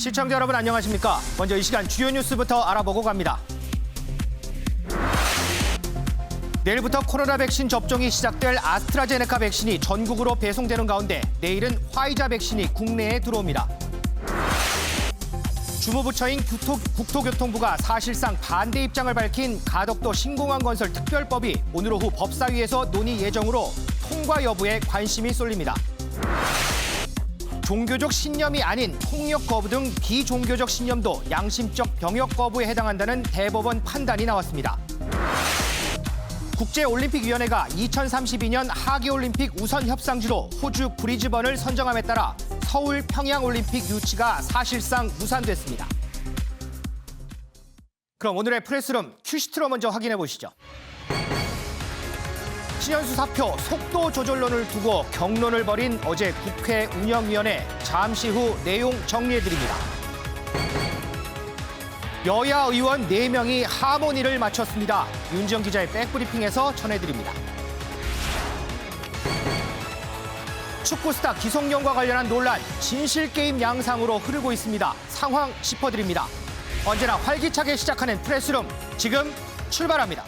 시청자 여러분 안녕하십니까? 먼저 이 시간 주요 뉴스부터 알아보고 갑니다. 내일부터 코로나 백신 접종이 시작될 아스트라제네카 백신이 전국으로 배송되는 가운데 내일은 화이자 백신이 국내에 들어옵니다. 주무부처인 국토교통부가 사실상 반대 입장을 밝힌 가덕도 신공항건설 특별법이 오늘 오후 법사위에서 논의 예정으로 통과 여부에 관심이 쏠립니다. 종교적 신념이 아닌 폭력 거부 등 비종교적 신념도 양심적 병역 거부에 해당한다는 대법원 판단이 나왔습니다. 국제올림픽위원회가 2032년 하계올림픽 우선 협상지로 호주 브리즈번을 선정함에 따라 서울 평양올림픽 유치가 사실상 무산됐습니다. 그럼 오늘의 프레스룸 큐시트로 먼저 확인해 보시죠. 신현수 사표 속도 조절론을 두고 격론을 벌인 어제 국회 운영위원회, 잠시 후 내용 정리해드립니다. 여야 의원 4명이 하모니를 마쳤습니다. 윤지영 기자의 백브리핑에서 전해드립니다. 축구 스타 기성용과 관련한 논란, 진실게임 양상으로 흐르고 있습니다. 상황 짚어드립니다. 언제나 활기차게 시작하는 프레스룸, 지금 출발합니다.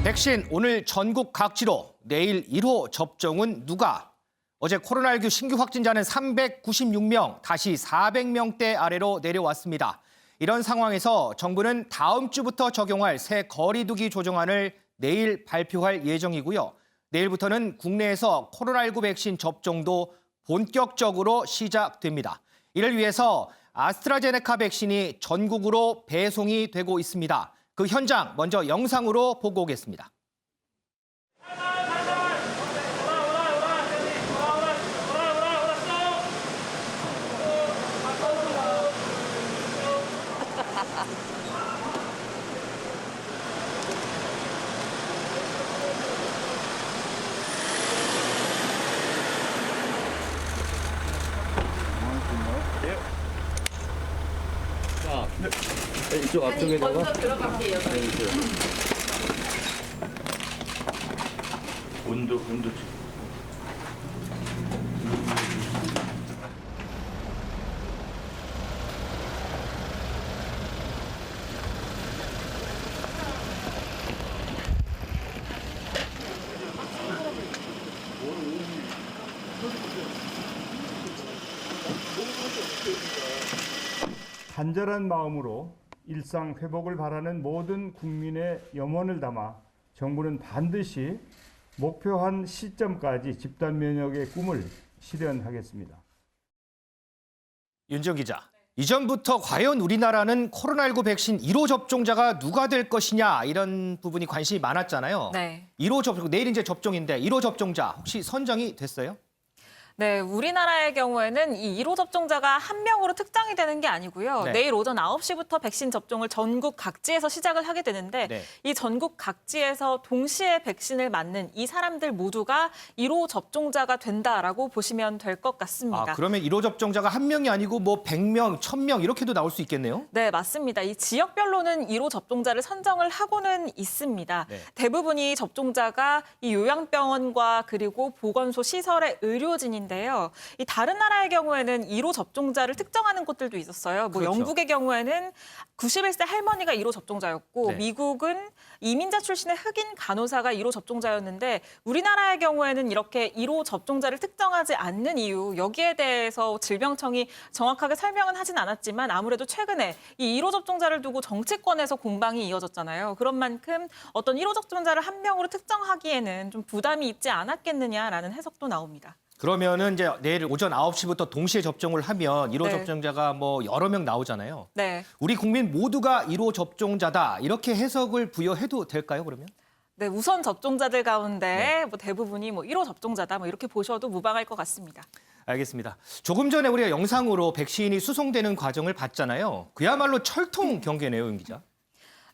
백신 오늘 전국 각지로, 내일 1호 접종은 누가? 어제 코로나19 신규 확진자는 396명, 다시 400명대 아래로 내려왔습니다. 이런 상황에서 정부는 다음 주부터 적용할 새 거리두기 조정안을 내일 발표할 예정이고요. 내일부터는 국내에서 코로나19 백신 접종도 본격적으로 시작됩니다. 이를 위해서 아스트라제네카 백신이 전국으로 배송이 되고 있습니다. 그 현장 먼저 영상으로 보고 오겠습니다. 이쪽 앞쪽에다가 먼저 들어갈게요. 온도 간절한 마음으로 일상 회복을 바라는 모든 국민의 염원을 담아 정부는 반드시 목표한 시점까지 집단 면역의 꿈을 실현하겠습니다. 윤지영 기자, 이전부터 과연 우리나라는 코로나19 백신 1호 접종자가 누가 될 것이냐 이런 부분이 관심이 많았잖아요. 네. 1호 접종, 내일 이제 접종인데 1호 접종자 혹시 선정이 됐어요? 네, 우리나라의 경우에는 이 1호 접종자가 한 명으로 특정이 되는 게 아니고요. 네. 내일 오전 9시부터 백신 접종을 전국 각지에서 시작을 하게 되는데 네. 이 전국 각지에서 동시에 백신을 맞는 이 사람들 모두가 1호 접종자가 된다라고 보시면 될 것 같습니다. 아, 그러면 1호 접종자가 한 명이 아니고 뭐 100명, 1000명 이렇게도 나올 수 있겠네요? 네, 맞습니다. 이 지역별로는 1호 접종자를 선정을 하고는 있습니다. 네. 대부분이 접종자가 이 요양병원과 그리고 보건소 시설의 의료진인데요. 이 다른 나라의 경우에는 1호 접종자를 특정하는 곳들도 있었어요. 뭐 그렇죠. 영국의 경우에는 91세 할머니가 1호 접종자였고 네. 미국은 이민자 출신의 흑인 간호사가 1호 접종자였는데 우리나라의 경우에는 이렇게 1호 접종자를 특정하지 않는 이유, 여기에 대해서 질병청이 정확하게 설명은 하진 않았지만 아무래도 최근에 이 1호 접종자를 두고 정치권에서 공방이 이어졌잖아요. 그런 만큼 어떤 1호 접종자를 한 명으로 특정하기에는 좀 부담이 있지 않았겠느냐라는 해석도 나옵니다. 그러면은 이제 내일 오전 9시부터 동시에 접종을 하면 1호 네. 접종자가 뭐 여러 명 나오잖아요. 네. 우리 국민 모두가 1호 접종자다 이렇게 해석을 부여해도 될까요, 그러면? 네, 우선 접종자들 가운데 뭐 대부분이 뭐 1호 접종자다 뭐 이렇게 보셔도 무방할 것 같습니다. 알겠습니다. 조금 전에 우리가 영상으로 백신이 수송되는 과정을 봤잖아요. 그야말로 철통 경계네요, 윤 기자.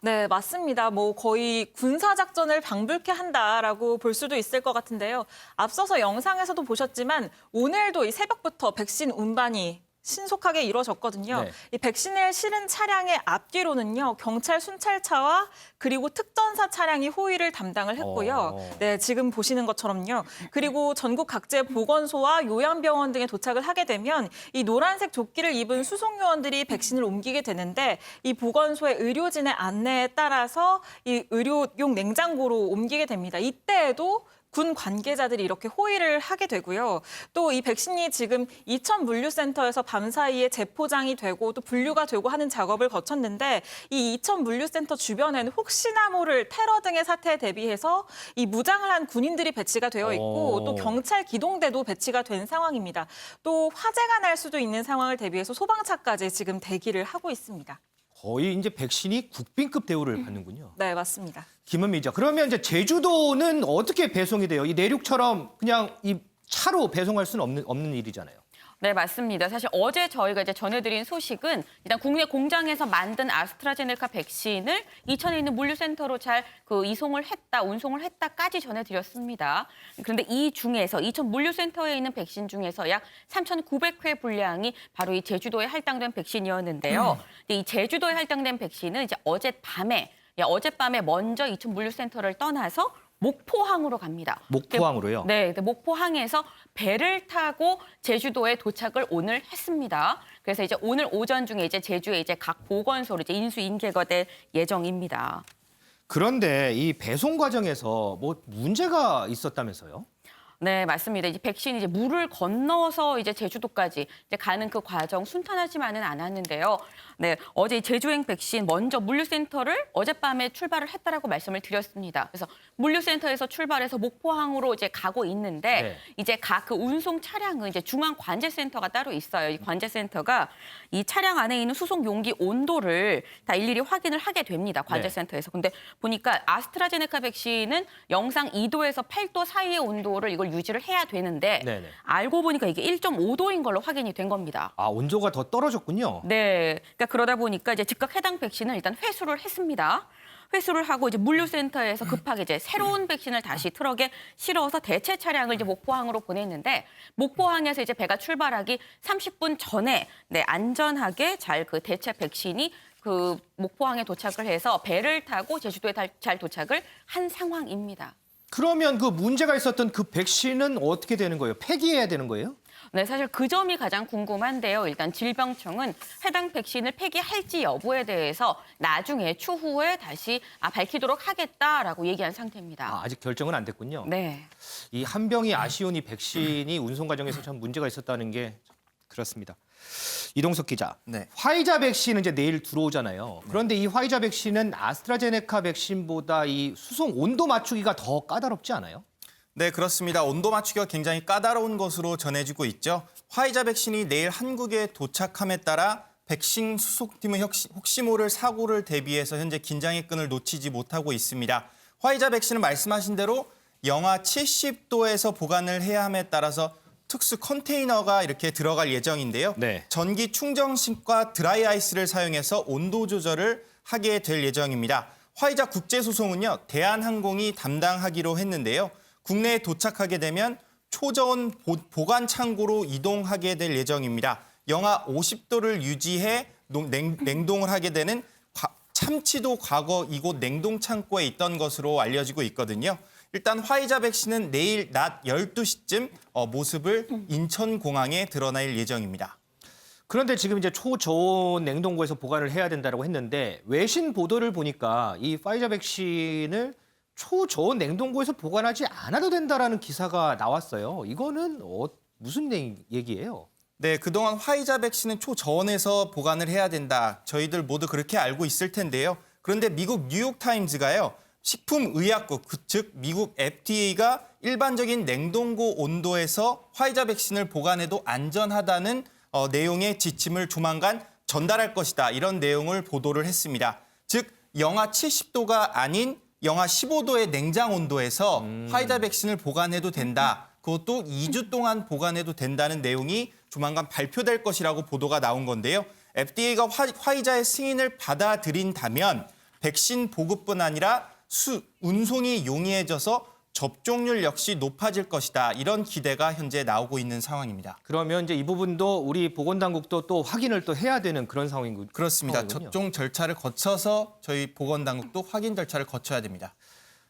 네, 맞습니다. 뭐 거의 군사작전을 방불케 한다라고 볼 수도 있을 것 같은데요. 앞서서 영상에서도 보셨지만 오늘도 이 새벽부터 백신 운반이 신속하게 이루어졌거든요. 네. 이 백신을 실은 차량의 앞뒤로는요, 경찰 순찰차와 그리고 특전사 차량이 호위를 담당을 했고요. 네, 지금 보시는 것처럼요. 그리고 전국 각지의 보건소와 요양병원 등에 도착을 하게 되면 이 노란색 조끼를 입은 수송요원들이 백신을 옮기게 되는데 이 보건소의 의료진의 안내에 따라서 이 의료용 냉장고로 옮기게 됩니다. 이때에도 군 관계자들이 이렇게 호의를 하게 되고요. 또 이 백신이 지금 이천 물류센터에서 밤사이에 재포장이 되고 또 분류가 되고 하는 작업을 거쳤는데 이 이천 물류센터 주변에는 혹시나 모를 테러 등의 사태에 대비해서 이 무장을 한 군인들이 배치가 되어 있고 또 경찰 기동대도 배치가 된 상황입니다. 또 화재가 날 수도 있는 상황을 대비해서 소방차까지 지금 대기를 하고 있습니다. 거의 이제 백신이 국빈급 대우를 받는군요. 네, 맞습니다. 김은미 기자. 그러면 이제 제주도는 어떻게 배송이 돼요? 이 내륙처럼 그냥 이 차로 배송할 수는 없는 일이잖아요. 네, 맞습니다. 사실 어제 저희가 이제 전해드린 소식은 일단 국내 공장에서 만든 아스트라제네카 백신을 이천에 있는 물류센터로 잘 운송을 했다까지 전해드렸습니다. 그런데 이 중에서 이천 물류센터에 있는 백신 중에서 약 3,900회 분량이 바로 이 제주도에 할당된 백신이었는데요. 이 제주도에 할당된 백신은 이제 어젯밤에 먼저 이천 물류센터를 떠나서 목포항으로 갑니다. 목포항으로요? 네, 목포항에서 배를 타고 제주도에 도착을 오늘 했습니다. 그래서 이제 오늘 오전 중에 이제 제주에 이제 각 보건소로 이제 인수인계가 될 예정입니다. 그런데 이 배송 과정에서 뭐 문제가 있었다면서요? 네, 맞습니다. 이제 백신이 이제 물을 건너서 이제 제주도까지 이제 가는 그 과정 순탄하지만은 않았는데요. 네, 어제 제주행 백신 먼저 물류센터를 어젯밤에 출발을 했다라고 말씀을 드렸습니다. 그래서 물류센터에서 출발해서 목포항으로 이제 가고 있는데 네. 이제 각 그 운송 차량은 이제 중앙 관제센터가 따로 있어요. 이 관제센터가 이 차량 안에 있는 수송 용기 온도를 다 일일이 확인을 하게 됩니다. 관제센터에서. 근데 보니까 아스트라제네카 백신은 영상 2도에서 8도 사이의 온도를 이걸 유지를 해야 되는데 네네. 알고 보니까 이게 1.5도인 걸로 확인이 된 겁니다. 아, 온도가 더 떨어졌군요. 네, 그러니까 그러다 보니까 이제 즉각 해당 백신을 일단 회수를 했습니다. 회수를 하고 이제 물류센터에서 급하게 이제 새로운 백신을 다시 트럭에 실어서 대체 차량을 이제 목포항으로 보냈는데 목포항에서 이제 배가 출발하기 30분 전에 안전하게 잘 그 대체 백신이 그 목포항에 도착을 해서 배를 타고 제주도에 잘 도착을 한 상황입니다. 그러면 그 문제가 있었던 그 백신은 어떻게 되는 거예요? 폐기해야 되는 거예요? 네, 사실 그 점이 가장 궁금한데요. 일단 질병청은 해당 백신을 폐기할지 여부에 대해서 나중에 추후에 다시 밝히도록 하겠다라고 얘기한 상태입니다. 아, 아직 결정은 안 됐군요. 네. 이 한 병이 아쉬운 이 백신이 운송 과정에서 참 문제가 있었다는 게 그렇습니다. 이동석 기자, 네. 화이자 백신은 이제 내일 들어오잖아요. 그런데 이 화이자 백신은 아스트라제네카 백신보다 이 수송 온도 맞추기가 더 까다롭지 않아요? 네, 그렇습니다. 온도 맞추기가 굉장히 까다로운 것으로 전해지고 있죠. 화이자 백신이 내일 한국에 도착함에 따라 백신 수속팀은 혹시 모를 사고를 대비해서 현재 긴장의 끈을 놓치지 못하고 있습니다. 화이자 백신은 말씀하신 대로 영하 70도에서 보관을 해야 함에 따라서 특수 컨테이너가 이렇게 들어갈 예정인데요. 네. 전기 충전식과 드라이 아이스를 사용해서 온도 조절을 하게 될 예정입니다. 화이자 국제소송은요, 대한항공이 담당하기로 했는데요. 국내에 도착하게 되면 초저온 보관 창고로 이동하게 될 예정입니다. 영하 50도를 유지해 냉동을 하게 되는 참치도 과거 이곳 냉동 창고에 있던 것으로 알려지고 있거든요. 일단 화이자 백신은 내일 낮 12시쯤 모습을 인천공항에 드러낼 예정입니다. 그런데 지금 이제 초저온 냉동고에서 보관을 해야 된다고 했는데 외신 보도를 보니까 이 화이자 백신을 초저온 냉동고에서 보관하지 않아도 된다라는 기사가 나왔어요. 이거는 무슨 얘기예요? 네, 그동안 화이자 백신은 초저온에서 보관을 해야 된다. 저희들 모두 그렇게 알고 있을 텐데요. 그런데 미국 뉴욕타임즈가요. 식품의약국, 즉 미국 FDA가 일반적인 냉동고 온도에서 화이자 백신을 보관해도 안전하다는 내용의 지침을 조만간 전달할 것이다. 이런 내용을 보도를 했습니다. 즉 영하 70도가 아닌 영하 15도의 냉장 온도에서 화이자 백신을 보관해도 된다. 그것도 2주 동안 보관해도 된다는 내용이 조만간 발표될 것이라고 보도가 나온 건데요. FDA가 화이자의 승인을 받아들인다면 백신 보급뿐 아니라 운송이 용이해져서 접종률 역시 높아질 것이다. 이런 기대가 현재 나오고 있는 상황입니다. 그러면 이제 이 부분도 우리 보건당국도 또 확인을 또 해야 되는 그런 상황이군요. 그렇습니다. 접종 절차를 거쳐서 저희 보건당국도 확인 절차를 거쳐야 됩니다.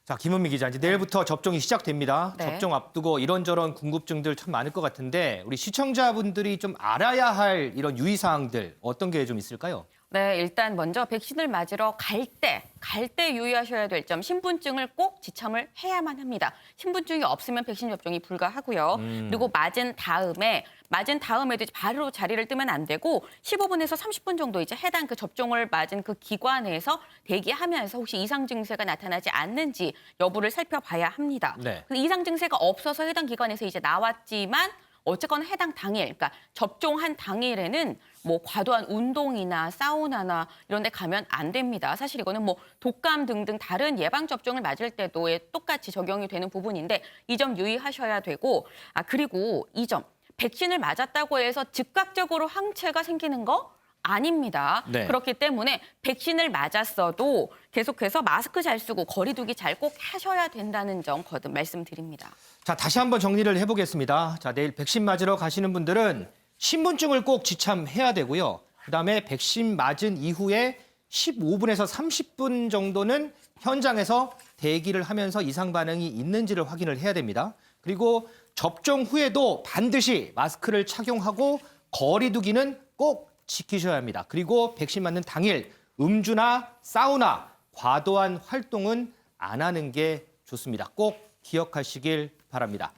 자, 김은미 기자, 이제 내일부터 접종이 시작됩니다. 네. 접종 앞두고 이런저런 궁금증들 참 많을 것 같은데 우리 시청자분들이 좀 알아야 할 이런 유의사항들 어떤 게 좀 있을까요? 네, 일단 먼저 백신을 맞으러 갈 때 유의하셔야 될 점, 신분증을 꼭 지참을 해야만 합니다. 신분증이 없으면 백신 접종이 불가하고요. 그리고 맞은 다음에도 이제 바로 자리를 뜨면 안 되고 15분에서 30분 정도 이제 해당 그 접종을 맞은 그 기관에서 대기하면서 혹시 이상 증세가 나타나지 않는지 여부를 살펴봐야 합니다. 네. 그 이상 증세가 없어서 해당 기관에서 이제 나왔지만 어쨌거나 해당 당일, 그러니까 접종한 당일에는 뭐 과도한 운동이나 사우나나 이런 데 가면 안 됩니다. 사실 이거는 뭐 독감 등등 다른 예방 접종을 맞을 때도 똑같이 적용이 되는 부분인데 이 점 유의하셔야 되고, 그리고 이 점, 백신을 맞았다고 해서 즉각적으로 항체가 생기는 거 아닙니다. 네. 그렇기 때문에 백신을 맞았어도 계속해서 마스크 잘 쓰고 거리 두기 잘 꼭 하셔야 된다는 점 거듭 말씀드립니다. 자, 다시 한번 정리를 해보겠습니다. 자, 내일 백신 맞으러 가시는 분들은 신분증을 꼭 지참해야 되고요. 그다음에 백신 맞은 이후에 15분에서 30분 정도는 현장에서 대기를 하면서 이상 반응이 있는지를 확인을 해야 됩니다. 그리고 접종 후에도 반드시 마스크를 착용하고 거리 두기는 꼭 지키셔야 합니다. 그리고 백신 맞는 당일 음주나 사우나, 과도한 활동은 안 하는 게 좋습니다. 꼭 기억하시길 바랍니다.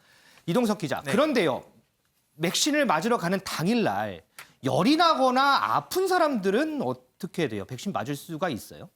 이동석 기자, 네. 그런데요. 백신을 맞으러 가는 당일날 열이 나거나 아픈 사람들은 어떻게 돼요? 백신 맞을 수가 있어요?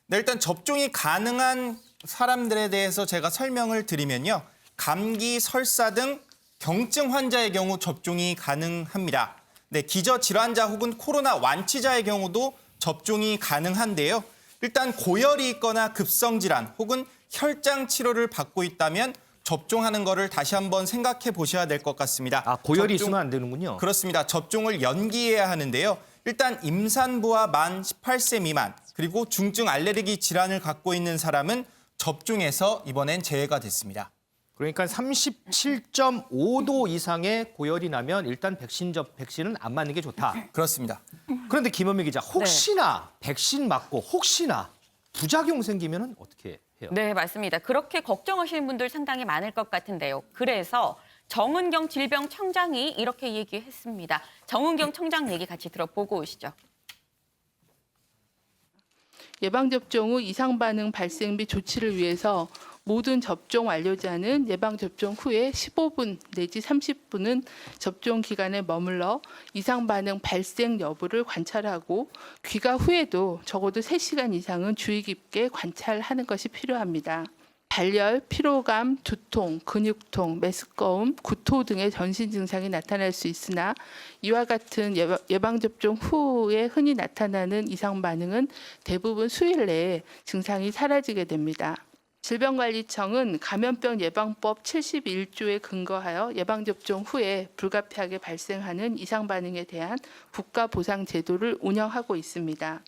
네, 일단 접종이 가능한 사람들에 대해서 제가 설명을 드리면요. 감기, 설사 등 경증 환자의 경우 접종이 가능합니다. 네, 기저질환자 혹은 코로나 완치자의 경우도 접종이 가능한데요. 일단 고열이 있거나 급성질환 혹은 혈장 치료를 받고 있다면 접종하는 거를 다시 한번 생각해 보셔야 될 것 같습니다. 고열이 있으면 안 되는군요. 그렇습니다. 접종을 연기해야 하는데요. 일단 임산부와 만 18세 미만 그리고 중증 알레르기 질환을 갖고 있는 사람은 접종에서 이번엔 제외가 됐습니다. 그러니까 37.5도 이상의 고열이 나면 일단 백신은 안 맞는 게 좋다. 그렇습니다. 그런데 김은미 기자, 혹시나 백신 맞고 혹시나 부작용 생기면 어떻게 해요? 네, 맞습니다. 그렇게 걱정하시는 분들 상당히 많을 것 같은데요. 그래서 정은경 질병청장이 이렇게 얘기했습니다. 정은경 청장 얘기 같이 들어보고 오시죠. 예방접종 후 이상 반응 발생 및 조치를 위해서 모든 접종 완료자는 예방접종 후에 15분 내지 30분은 접종 기간에 머물러 이상 반응 발생 여부를 관찰하고 귀가 후에도 적어도 3시간 이상은 주의 깊게 관찰하는 것이 필요합니다. 발열, 피로감, 두통, 근육통, 메스꺼움, 구토 등의 전신 증상이 나타날 수 있으나 이와 같은 예방접종 후에 흔히 나타나는 이상 반응은 대부분 수일 내에 증상이 사라지게 됩니다. 질병관리청은 감염병 예방법 71조에 근거하여 예방접종 후에 불가피하게 발생하는 이상 반응에 대한 국가 보상 제도를 운영하고 있습니다.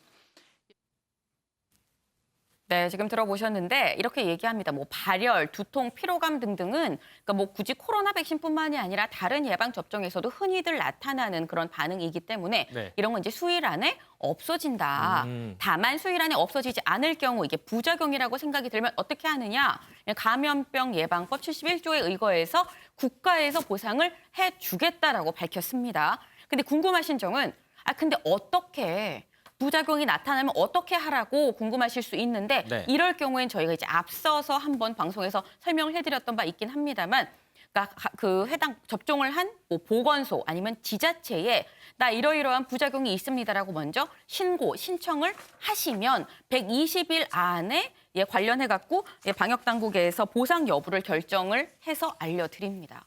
네, 지금 들어보셨는데 이렇게 얘기합니다. 뭐 발열, 두통, 피로감 등등은 그러니까 뭐 굳이 코로나 백신뿐만이 아니라 다른 예방 접종에서도 흔히들 나타나는 그런 반응이기 때문에 네. 이런 건 이제 수일 안에 없어진다. 다만 수일 안에 없어지지 않을 경우 이게 부작용이라고 생각이 들면 어떻게 하느냐? 감염병 예방법 71조에 의거해서 국가에서 보상을 해주겠다라고 밝혔습니다. 근데 궁금하신 점은 근데 어떻게 부작용이 나타나면 어떻게 하라고 궁금하실 수 있는데 네. 이럴 경우엔 저희가 이제 앞서서 한번 방송에서 설명을 해드렸던 바 있긴 합니다만 그러니까 그 해당 접종을 한 뭐 보건소 아니면 지자체에 나 이러이러한 부작용이 있습니다라고 먼저 신청을 하시면 120일 안에 관련해갖고 방역당국에서 보상 여부를 결정을 해서 알려드립니다.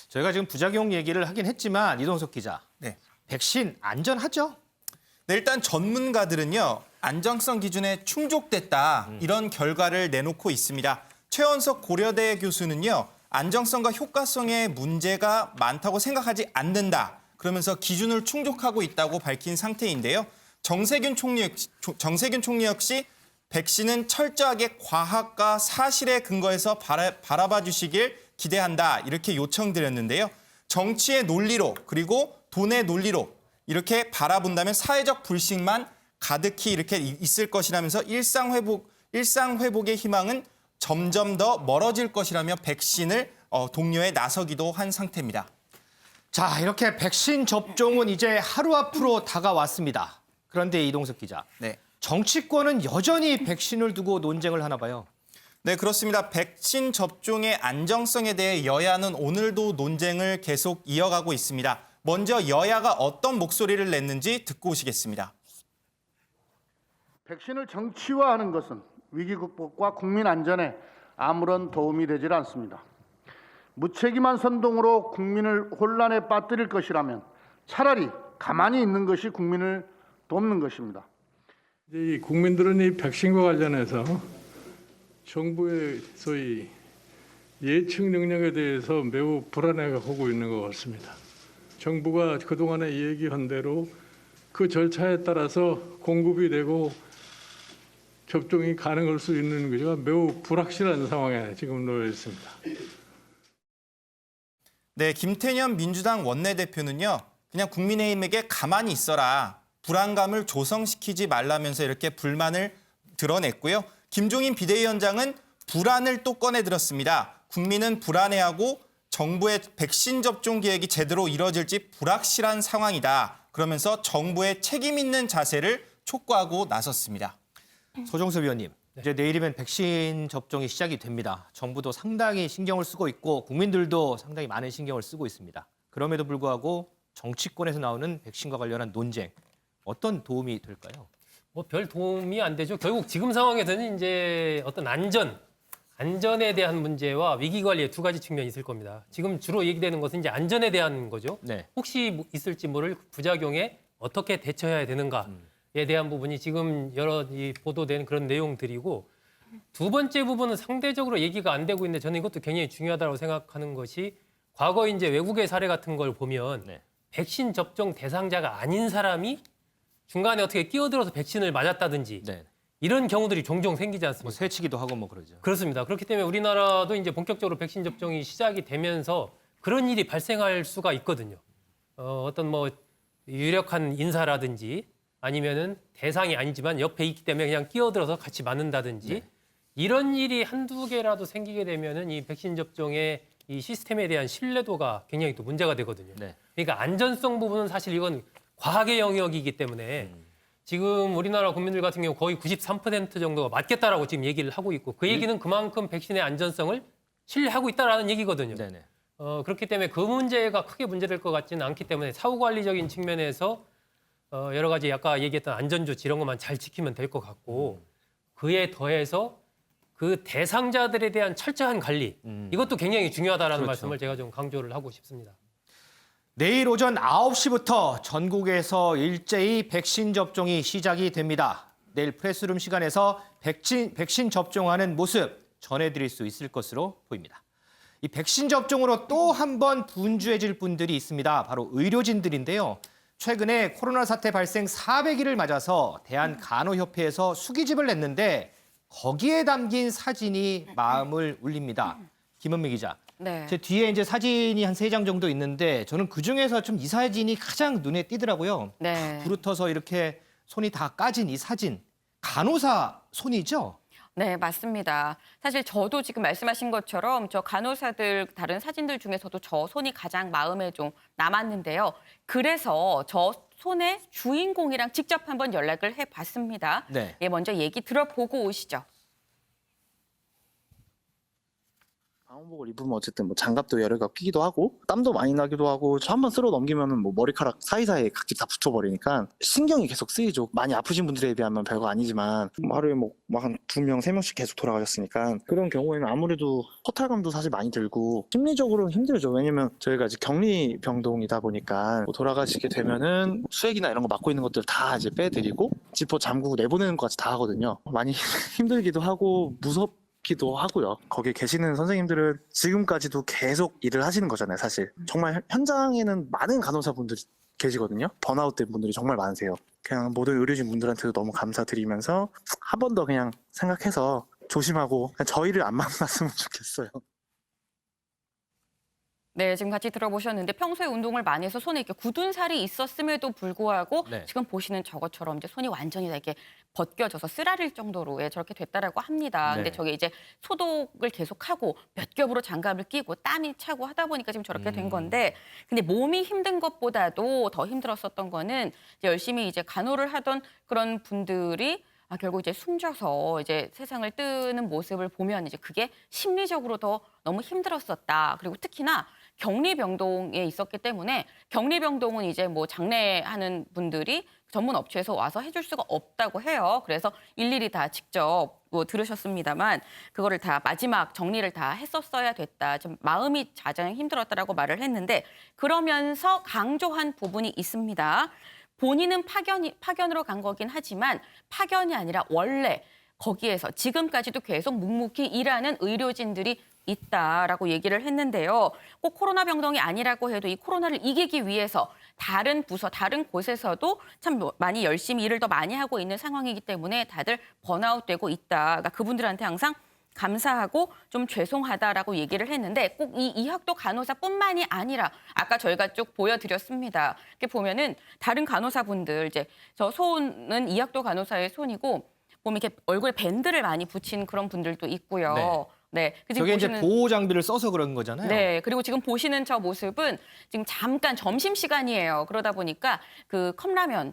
저희가 지금 부작용 얘기를 하긴 했지만 이동석 기자, 네. 백신 안전하죠? 네, 일단 전문가들은요. 안정성 기준에 충족됐다 이런 결과를 내놓고 있습니다. 최원석 고려대 교수는요. 안정성과 효과성에 문제가 많다고 생각하지 않는다. 그러면서 기준을 충족하고 있다고 밝힌 상태인데요. 정세균 총리 역시 백신은 철저하게 과학과 사실에 근거해서 바라봐 주시길 기대한다. 이렇게 요청드렸는데요. 정치의 논리로 그리고 돈의 논리로 이렇게 바라본다면 사회적 불신만 가득히 이렇게 있을 것이라면서 일상 회복의 희망은 점점 더 멀어질 것이라며 백신을 독려에 나서기도 한 상태입니다. 자, 이렇게 백신 접종은 이제 하루 앞으로 다가왔습니다. 그런데 이동석 기자, 네. 정치권은 여전히 백신을 두고 논쟁을 하나 봐요. 네, 그렇습니다. 백신 접종의 안정성에 대해 여야는 오늘도 논쟁을 계속 이어가고 있습니다. 먼저 여야가 어떤 목소리를 냈는지 듣고 오시겠습니다. 백신을 정치화하는 것은 위기 극복과 국민 안전에 아무런 도움이 되질 않습니다. 무책임한 선동으로 국민을 혼란에 빠뜨릴 것이라면 차라리 가만히 있는 것이 국민을 돕는 것입니다. 이 국민들은 이 백신과 관련해서 정부의 소위 예측 능력에 대해서 매우 불안해하고 있는 것 같습니다. 정부가 그동안에 얘기한 대로 그 절차에 따라서 공급이 되고 접종이 가능할 수 있는 것이 매우 불확실한 상황에 지금 놓여 있습니다. 네, 김태년 민주당 원내대표는요. 그냥 국민의힘에게 가만히 있어라. 불안감을 조성시키지 말라면서 이렇게 불만을 드러냈고요. 김종인 비대위원장은 불안을 또 꺼내들었습니다. 국민은 불안해하고 정부의 백신 접종 계획이 제대로 이뤄질지 불확실한 상황이다. 그러면서 정부의 책임 있는 자세를 촉구하고 나섰습니다. 소정섭 위원님, 이제 내일이면 백신 접종이 시작이 됩니다. 정부도 상당히 신경을 쓰고 있고 국민들도 상당히 많은 신경을 쓰고 있습니다. 그럼에도 불구하고 정치권에서 나오는 백신과 관련한 논쟁, 어떤 도움이 될까요? 뭐 별 도움이 안 되죠. 결국 지금 상황에서는 이제 어떤 안전에 대한 문제와 위기 관리의 두 가지 측면이 있을 겁니다. 지금 주로 얘기되는 것은 이제 안전에 대한 거죠. 네. 혹시 있을지 모를 부작용에 어떻게 대처해야 되는가에 대한 부분이 지금 여러 보도된 그런 내용들이고, 두 번째 부분은 상대적으로 얘기가 안 되고 있는데 저는 이것도 굉장히 중요하다고 생각하는 것이, 과거 이제 외국의 사례 같은 걸 보면 네. 백신 접종 대상자가 아닌 사람이 중간에 어떻게 끼어들어서 백신을 맞았다든지 네. 이런 경우들이 종종 생기지 않습니까? 뭐 새치기도 하고 뭐 그러죠. 그렇습니다. 그렇기 때문에 우리나라도 이제 본격적으로 백신 접종이 시작이 되면서 그런 일이 발생할 수가 있거든요. 어떤 뭐 유력한 인사라든지 아니면은 대상이 아니지만 옆에 있기 때문에 그냥 끼어들어서 같이 맞는다든지 네. 이런 일이 한두 개라도 생기게 되면은 이 백신 접종의 이 시스템에 대한 신뢰도가 굉장히 또 문제가 되거든요. 네. 그러니까 안전성 부분은 사실 이건 과학의 영역이기 때문에 지금 우리나라 국민들 같은 경우 거의 93% 정도가 맞겠다라고 지금 얘기를 하고 있고, 그 얘기는 그만큼 백신의 안전성을 신뢰하고 있다라는 얘기거든요. 네네. 그렇기 때문에 그 문제가 크게 문제될 것 같지는 않기 때문에 사후 관리적인 측면에서 여러 가지 아까 얘기했던 안전조치 이런 것만 잘 지키면 될 것 같고, 그에 더해서 그 대상자들에 대한 철저한 관리, 이것도 굉장히 중요하다라는 그렇죠. 말씀을 제가 좀 강조를 하고 싶습니다. 내일 오전 9시부터 전국에서 일제히 백신 접종이 시작이 됩니다. 내일 프레스룸 시간에서 백신 접종하는 모습 전해드릴 수 있을 것으로 보입니다. 이 백신 접종으로 또 한 번 분주해질 분들이 있습니다. 바로 의료진들인데요. 최근에 코로나 사태 발생 400일을 맞아서 대한간호협회에서 수기집을 냈는데 거기에 담긴 사진이 마음을 울립니다. 김은미 기자. 네. 제 뒤에 이제 사진이 한 3장 정도 있는데 저는 그중에서 좀 이 사진이 가장 눈에 띄더라고요. 네. 부르터서 이렇게 손이 다 까진 이 사진. 간호사 손이죠? 네, 맞습니다. 사실 저도 지금 말씀하신 것처럼 저 간호사들 다른 사진들 중에서도 저 손이 가장 마음에 좀 남았는데요. 그래서 저 손의 주인공이랑 직접 한번 연락을 해봤습니다. 네. 예, 먼저 얘기 들어보고 오시죠. 방호복을 입으면 어쨌든 뭐 장갑도 여러 개 끼기도 하고 땀도 많이 나기도 하고 한 번 쓸어 넘기면은 뭐 머리카락 사이사이에 각질 다 붙어버리니까 신경이 계속 쓰이죠. 많이 아프신 분들에 비하면 별거 아니지만 하루에 뭐 한 2명, 3명씩 계속 돌아가셨으니까 그런 경우에는 아무래도 허탈감도 사실 많이 들고 심리적으로 힘들죠. 왜냐면 저희가 이제 격리병동이다 보니까 뭐 돌아가시게 되면은 수액이나 이런 거 맡고 있는 것들 다 이제 빼드리고 지퍼 잠그고 내보내는 것까지 다 하거든요. 많이 힘들기도 하고 기도 하고요. 거기 계시는 선생님들은 지금까지도 계속 일을 하시는 거잖아요, 사실. 정말 현장에는 많은 간호사분들이 계시거든요. 번아웃 된 분들이 정말 많으세요. 그냥 모든 의료진 분들한테도 너무 감사드리면서 한 번 더 그냥 생각해서 조심하고 그냥 저희를 안 만났으면 좋겠어요. 네, 지금 같이 들어보셨는데 평소에 운동을 많이 해서 손에 이렇게 굳은 살이 있었음에도 불구하고 네. 지금 보시는 저것처럼 이제 손이 완전히 다 이렇게 벗겨져서 쓰라릴 정도로 저렇게 됐다라고 합니다. 근데 네. 저게 이제 소독을 계속하고 몇 겹으로 장갑을 끼고 땀이 차고 하다 보니까 지금 저렇게 된 건데, 근데 몸이 힘든 것보다도 더 힘들었었던 거는 이제 열심히 이제 간호를 하던 그런 분들이 결국 이제 숨져서 이제 세상을 뜨는 모습을 보면 이제 그게 심리적으로 더 너무 힘들었었다. 그리고 특히나 격리병동에 있었기 때문에 격리병동은 이제 뭐 장례하는 분들이 전문 업체에서 와서 해줄 수가 없다고 해요. 그래서 일일이 다 직접 뭐 들으셨습니다만 그거를 다 마지막 정리를 다 했었어야 됐다. 좀 마음이 가장 힘들었다라고 말을 했는데, 그러면서 강조한 부분이 있습니다. 본인은 파견으로 간 거긴 하지만 파견이 아니라 원래 거기에서 지금까지도 계속 묵묵히 일하는 의료진들이 있다라고 얘기를 했는데요. 꼭 코로나 병동이 아니라고 해도 이 코로나를 이기기 위해서 다른 부서, 다른 곳에서도 참 많이 열심히 일을 더 많이 하고 있는 상황이기 때문에 다들 번아웃되고 있다. 그러니까 그분들한테 항상 감사하고 좀 죄송하다라고 얘기를 했는데, 꼭 이 이학도 간호사뿐만이 아니라 아까 저희가 쭉 보여드렸습니다. 이렇게 보면은 다른 간호사분들, 이제 저 손은 이학도 간호사의 손이고 보면 이렇게 얼굴에 밴드를 많이 붙인 그런 분들도 있고요. 네. 저게 이제 보호 장비를 써서 그런 거잖아요. 네. 그리고 지금 보시는 저 모습은 지금 잠깐 점심시간이에요. 그러다 보니까 그 컵라면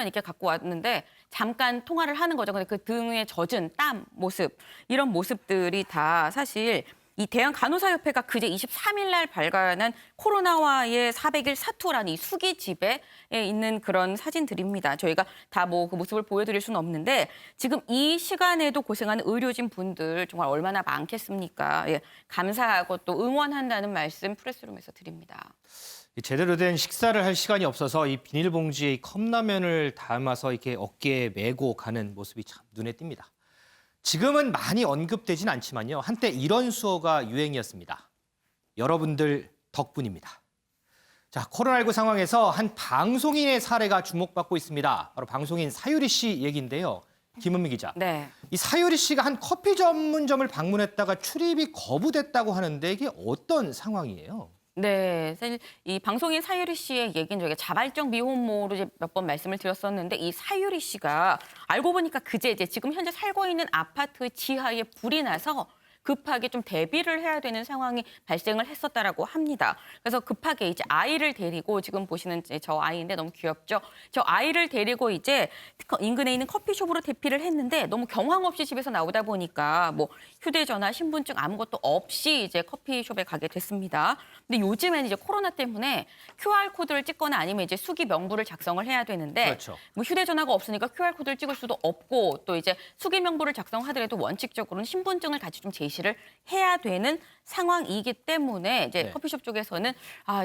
이렇게 갖고 왔는데 잠깐 통화를 하는 거죠. 근데 그 등에 젖은 땀 모습, 이런 모습들이 다 사실 이 대한간호사협회가 그제 23일 날 발간한 코로나와의 400일 사투라는 이 수기집에 있는 그런 사진들입니다. 저희가 다 뭐 그 모습을 보여드릴 수는 없는데, 지금 이 시간에도 고생하는 의료진 분들 정말 얼마나 많겠습니까? 감사하고 또 응원한다는 말씀 프레스룸에서 드립니다. 제대로 된 식사를 할 시간이 없어서 이 비닐봉지에 이 컵라면을 담아서 이렇게 어깨에 메고 가는 모습이 참 눈에 띕니다. 지금은 많이 언급되진 않지만요. 한때 이런 수어가 유행이었습니다. 여러분들 덕분입니다. 자, 코로나19 상황에서 한 방송인의 사례가 주목받고 있습니다. 바로 방송인 사유리 씨 얘기인데요. 김은미 기자. 네. 이 사유리 씨가 한 커피 전문점을 방문했다가 출입이 거부됐다고 하는데 이게 어떤 상황이에요? 네, 사실 이 방송인 사유리 씨의 얘기는 저희가 자발적 미혼모로 이제 몇 번 말씀을 드렸었는데, 이 사유리 씨가 알고 보니까 그제 이제 지금 현재 살고 있는 아파트 지하에 불이 나서 급하게 좀 대비를 해야 되는 상황이 발생을 했었다라고 합니다. 그래서 급하게 이제 아이를 데리고, 지금 보시는 저 아이인데 너무 귀엽죠? 저 아이를 데리고 이제 인근에 있는 커피숍으로 대피를 했는데 너무 경황 없이 집에서 나오다 보니까 뭐 휴대전화, 신분증 아무것도 없이 이제 커피숍에 가게 됐습니다. 근데 요즘에는 이제 코로나 때문에 QR코드를 찍거나 아니면 이제 수기 명부를 작성을 해야 되는데, 그렇죠. 뭐 휴대전화가 없으니까 QR코드를 찍을 수도 없고, 또 이제 수기 명부를 작성하더라도 원칙적으로는 신분증을 같이 좀 제시를 해야 되는 상황이기 때문에 이제 네. 커피숍 쪽에서는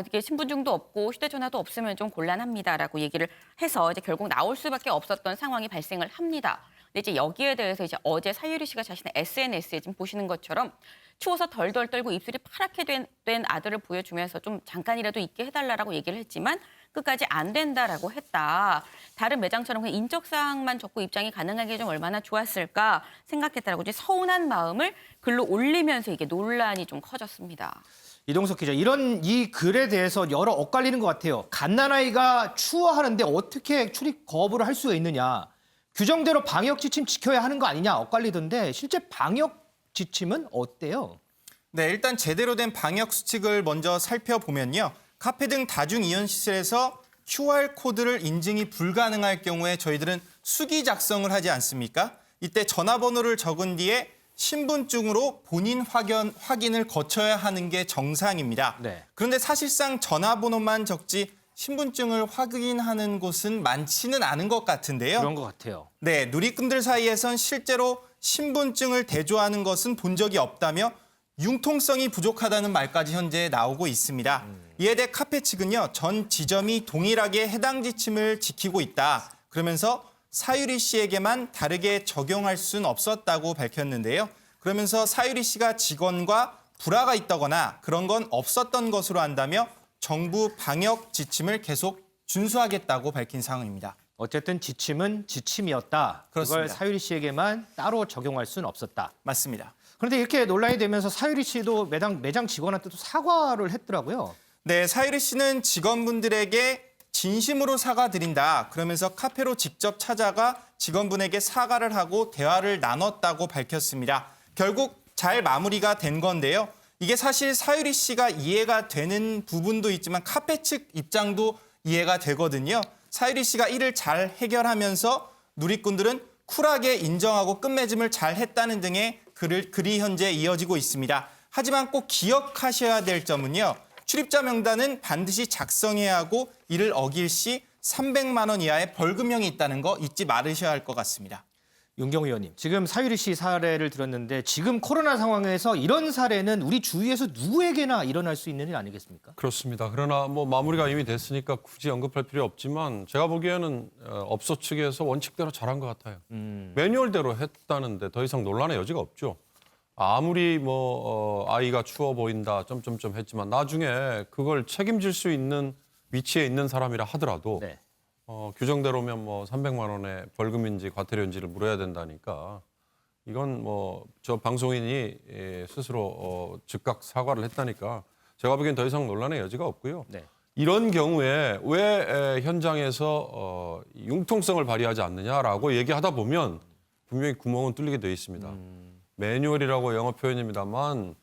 이게 신분증도 없고 휴대전화도 없으면 좀 곤란합니다라고 얘기를 해서 이제 결국 나올 수밖에 없었던 상황이 발생을 합니다. 근데 이제 여기에 대해서 이제 어제 사유리 씨가 자신의 SNS에 지금 보시는 것처럼 추워서 덜덜 떨고 입술이 파랗게 된 아들을 보여주면서 좀 잠깐이라도 있게 해달라고 얘기를 했지만 끝까지 안 된다라고 했다. 다른 매장처럼 그냥 인적사항만 적고 입장이 가능한 게 좀 얼마나 좋았을까 생각했다라고 이제 서운한 마음을 글로 올리면서 이게 논란이 좀 커졌습니다. 이동석 기자, 이 글에 대해서 여러 엇갈리는 것 같아요. 갓난아이가 추워하는데 어떻게 출입 거부를 할 수가 있느냐. 규정대로 방역 지침 지켜야 하는 거 아니냐 엇갈리던데, 실제 방역 지침은 어때요? 네, 일단 제대로 된 방역 수칙을 먼저 살펴보면요. 카페 등 다중이용시설에서 QR코드를 인증이 불가능할 경우에 저희들은 수기 작성을 하지 않습니까? 이때 전화번호를 적은 뒤에 신분증으로 본인 확인을 거쳐야 하는 게 정상입니다. 네. 그런데 사실상 전화번호만 적지 신분증을 확인하는 곳은 많지는 않은 것 같은데요. 그런 것 같아요. 네, 누리꾼들 사이에선 실제로 신분증을 대조하는 것은 본 적이 없다며 융통성이 부족하다는 말까지 현재 나오고 있습니다. 이에 대해 카페 측은요, 전 지점이 동일하게 해당 지침을 지키고 있다. 그러면서 사유리 씨에게만 다르게 적용할 수는 없었다고 밝혔는데요. 그러면서 사유리 씨가 직원과 불화가 있다거나 그런 건 없었던 것으로 한다며 정부 방역 지침을 계속 준수하겠다고 밝힌 상황입니다. 어쨌든 지침은 지침이었다. 그걸 그렇습니다. 사유리 씨에게만 따로 적용할 수는 없었다. 맞습니다. 그런데 이렇게 논란이 되면서 사유리 씨도 매장 직원한테 또 사과를 했더라고요. 네, 사유리 씨는 직원분들에게 진심으로 사과드린다. 그러면서 카페로 직접 찾아가 직원분에게 사과를 하고 대화를 나눴다고 밝혔습니다. 결국 잘 마무리가 된 건데요. 이게 사실 사유리 씨가 이해가 되는 부분도 있지만 카페 측 입장도 이해가 되거든요. 사유리 씨가 이를 잘 해결하면서 누리꾼들은 쿨하게 인정하고 끝맺음을 잘 했다는 등의 글이 현재 이어지고 있습니다. 하지만 꼭 기억하셔야 될 점은요. 출입자 명단은 반드시 작성해야 하고 이를 어길 시 300만 원 이하의 벌금형이 있다는 거 잊지 말으셔야 할 것 같습니다. 윤경우 의원님, 지금 사유리 씨 사례를 들었는데 지금 코로나 상황에서 이런 사례는 우리 주위에서 누구에게나 일어날 수 있는 일 아니겠습니까? 그렇습니다. 그러나 뭐 마무리가 이미 됐으니까 굳이 언급할 필요 없지만 제가 보기에는 업소 측에서 원칙대로 잘한 것 같아요. 매뉴얼대로 했다는데 더 이상 논란의 여지가 없죠. 아무리 아이가 추워 보인다 점점점 했지만 나중에 그걸 책임질 수 있는 위치에 있는 사람이라 하더라도 네. 규정대로면 300만 원의 벌금인지 과태료인지를 물어야 된다니까 이건 저 방송인이 스스로 즉각 사과를 했다니까 제가 보기엔 더 이상 논란의 여지가 없고요. 네. 이런 경우에 왜 현장에서 융통성을 발휘하지 않느냐라고 얘기하다 보면 분명히 구멍은 뚫리게 돼 있습니다. 매뉴얼이라고 영어 표현입니다만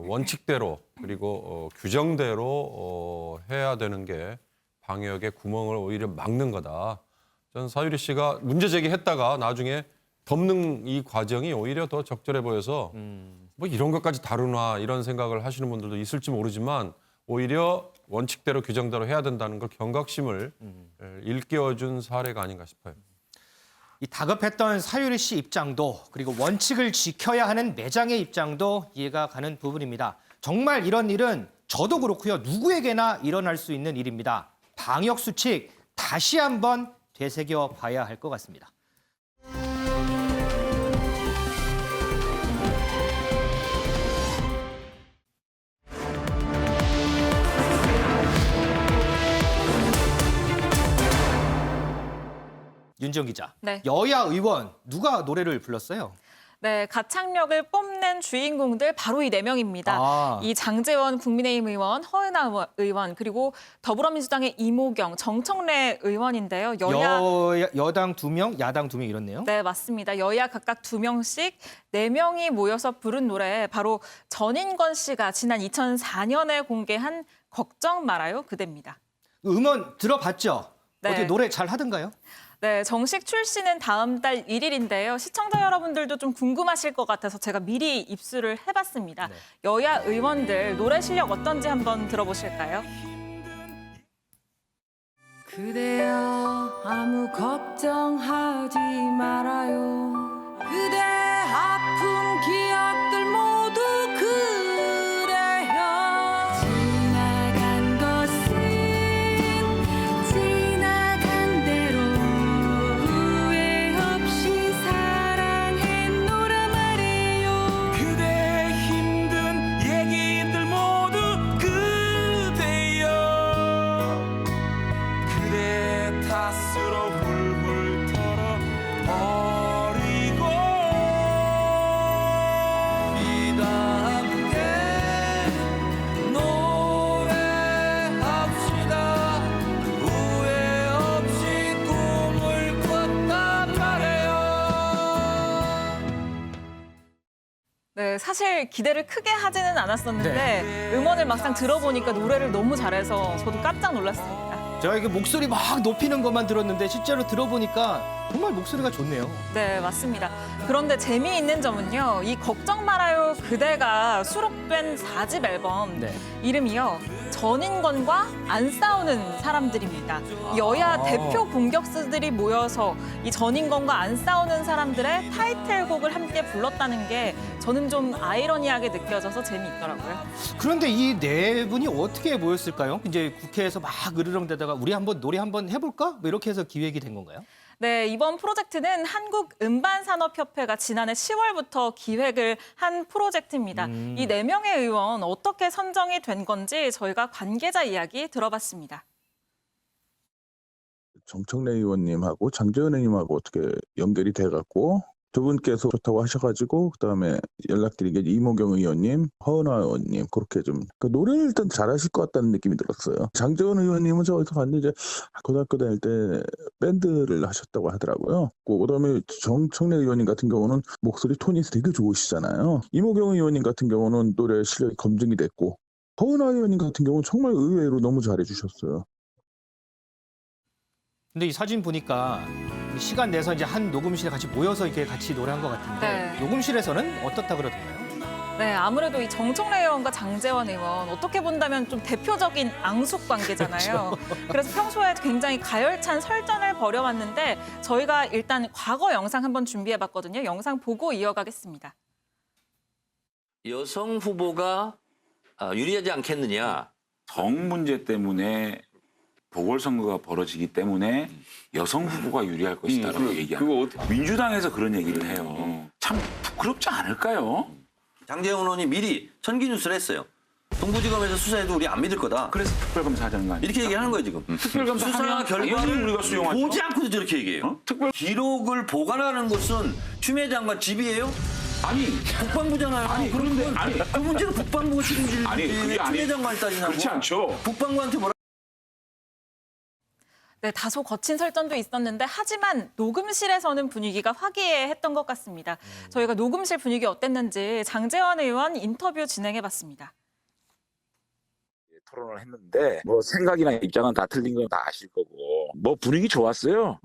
원칙대로 그리고 규정대로 해야 되는 게 방역의 구멍을 오히려 막는 거다. 저는 사유리 씨가 문제 제기했다가 나중에 덮는 이 과정이 오히려 더 적절해 보여서 이런 것까지 다루나 이런 생각을 하시는 분들도 있을지 모르지만 오히려 원칙대로 규정대로 해야 된다는 걸 경각심을 일깨워준 사례가 아닌가 싶어요. 이 다급했던 사유리 씨 입장도 그리고 원칙을 지켜야 하는 매장의 입장도 이해가 가는 부분입니다. 정말 이런 일은 저도 그렇고요. 누구에게나 일어날 수 있는 일입니다. 방역 수칙 다시 한번 되새겨 봐야 할 것 같습니다. 윤지영 기자, 네. 여야 의원 누가 노래를 불렀어요? 네, 가창력을 뽐낸 주인공들 바로 이 4명입니다. 아. 이 장제원 국민의힘 의원, 허은하 의원, 그리고 더불어민주당의 이모경, 정청래 의원인데요. 여당 2명, 야당 2명 이렇네요. 네, 맞습니다. 여야 각각 2명씩 4명이 모여서 부른 노래 바로 전인권 씨가 지난 2004년에 공개한 걱정 말아요 그대입니다. 음원 들어봤죠? 네. 어떻게 노래 잘 하던가요? 네, 정식 출시는 다음 달 1일인데요. 시청자 여러분들도 좀 궁금하실 것 같아서 제가 미리 입수를 해봤습니다. 네. 여야 의원들 노래 실력 어떤지 한번 들어보실까요? 그대여 아무 걱정하지 말아요. 그대 아픈 기억들 모두 그래요. 지나간 것은 지나간 대로 후회 없이 사랑했노라 말이에요. 그대 힘든 얘기들 모두 그대여. 그대 탓으로 훌훌 털어버리고 이다 함께 노래합시다. 후회 없이 꿈을 꿨단 말이에요. 네, 사실 기대를 크게 하지는 않았었는데 네. 음원을 막상 들어보니까 노래를 너무 잘해서 저도 깜짝 놀랐습니다. 제가 이게 목소리 막 높이는 것만 들었는데 실제로 들어보니까 정말 목소리가 좋네요. 네, 맞습니다. 그런데 재미있는 점은요. 이 걱정 말아요 그대가 수록된 4집 앨범 네. 이름이요. 전인권과 안 싸우는 사람들입니다. 여야 대표 공격수들이 모여서 이 전인권과 안 싸우는 사람들의 타이틀곡을 함께 불렀다는 게 저는 좀 아이러니하게 느껴져서 재미있더라고요. 그런데 이 네 분이 어떻게 모였을까요? 이제 국회에서 막 으르렁대다가 우리 한번 노래 한번 해볼까? 뭐 이렇게 해서 기획이 된 건가요? 네, 이번 프로젝트는 한국음반산업협회가 지난해 10월부터 기획을 한 프로젝트입니다. 이 4명의 의원 어떻게 선정이 된 건지 저희가 관계자 이야기 들어봤습니다. 정청래 의원님하고 장제원 의원님하고 어떻게 연결이 돼갖고 두 분께서 좋다고 하셔가지고 그다음에 연락드리게 이모경 의원님, 허은하 의원님 그렇게 좀 노래를 일단 잘하실 것 같다는 느낌이 들었어요. 장제원 의원님은 저 어디서 봤는데 이제 고등학교 다닐 때 밴드를 하셨다고 하더라고요. 그다음에 정청래 의원님 같은 경우는 목소리 톤이 되게 좋으시잖아요. 이모경 의원님 같은 경우는 노래 실력이 검증이 됐고 허은하 의원님 같은 경우는 정말 의외로 너무 잘해주셨어요. 근데 이 사진 보니까 시간 내서 이제 한 녹음실에 같이 모여서 이렇게 같이 노래한 것 같은데 네. 녹음실에서는 어떻다 그러던가요? 네, 아무래도 이 정청래 의원과 장제원 의원 어떻게 본다면 좀 대표적인 앙숙 관계잖아요. 그래서 평소에 굉장히 가열찬 설전을 벌여왔는데 저희가 일단 과거 영상 한번 준비해봤거든요. 영상 보고 이어가겠습니다. 여성 후보가 유리하지 않겠느냐. 정 문제 때문에 보궐선거가 벌어지기 때문에 여성 후보가 유리할 것이다라고 얘기합니다. 민주당에서 그런 얘기를 해요. 참 부끄럽지 않을까요? 장제원 의원이 미리 선기뉴스를 했어요. 동부지검에서 수사해도 우리 안 믿을 거다. 그래서 특별검사 하자는 거 아니에요? 이렇게 얘기하는 거예요 지금. 특별검사 수사 하면 당연히 결과를 우리가 수용하죠. 보지 않고도 저렇게 얘기해요. 기록을 보관하는 것은 추미애 장관 집이에요? 아니 국방부잖아요. 아니 그런데 아니 그 문제는 국방부가 책임질 아니 그게 추미애 장관이 따지냐고. 그렇지 않죠. 국방부한테 뭐라. 네, 다소 거친 설전도 있었는데 하지만 녹음실에서는 분위기가 화기애애했던 것 같습니다. 저희가 녹음실 분위기 어땠는지 장제원 의원 인터뷰 진행해봤습니다. 토론을 했는데 뭐 생각이나 입장은 다 틀린 건 다 아실 거고 뭐 분위기 좋았어요.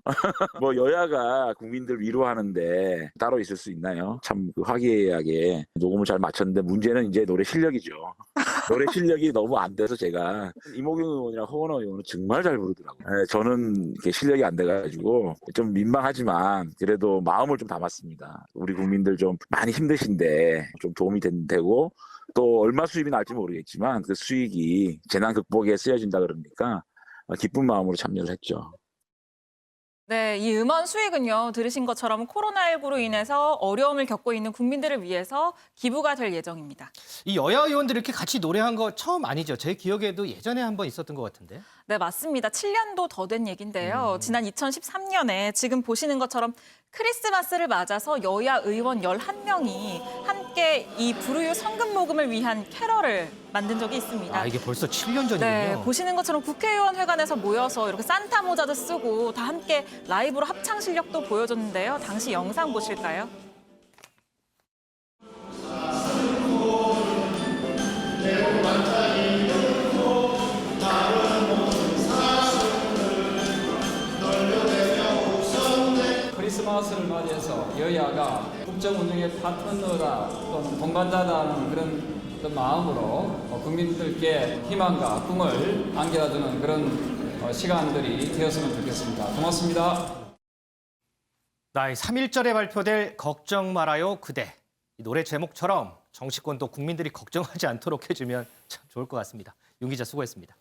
뭐 여야가 국민들 위로하는데 따로 있을 수 있나요? 참 화기애애하게 녹음을 잘 마쳤는데 문제는 이제 노래 실력이죠. 노래 실력이 너무 안 돼서 제가 이모경 의원이랑 허은하 의원은 정말 잘 부르더라고요. 네, 저는 이렇게 실력이 안 돼가지고 좀 민망하지만 그래도 마음을 좀 담았습니다. 우리 국민들 좀 많이 힘드신데 좀 도움이 되고 또 얼마 수입이 날지 모르겠지만 그 수익이 재난 극복에 쓰여진다 그러니까 기쁜 마음으로 참여를 했죠. 네, 이 음원 수익은요, 들으신 것처럼 코로나19로 인해서 어려움을 겪고 있는 국민들을 위해서 기부가 될 예정입니다. 이 여야 의원들이 이렇게 같이 노래한 거 처음 아니죠? 제 기억에도 예전에 한번 있었던 것 같은데. 네, 맞습니다. 7년도 더 된 얘긴데요. 지난 2013년에 지금 보시는 것처럼 크리스마스를 맞아서 여야 의원 11명이 함께 이 불우유 성금 모금을 위한 캐럴을 만든 적이 있습니다. 아, 이게 벌써 7년 전이군요. 네, 보시는 것처럼 국회의원 회관에서 모여서 이렇게 산타 모자도 쓰고 다 함께 라이브로 합창 실력도 보여줬는데요. 당시 영상 보실까요? 크리스마스를 맞이해서 여야가 국정 운영의 파트너다 또는 동반자다는 그런 어떤 마음으로 국민들께 희망과 꿈을 안겨주는 그런 시간들이 되었으면 좋겠습니다. 고맙습니다. 3.1절에 발표될 걱정 말아요 그대. 이 노래 제목처럼 정치권도 국민들이 걱정하지 않도록 해주면 참 좋을 것 같습니다. 윤 기자 수고했습니다.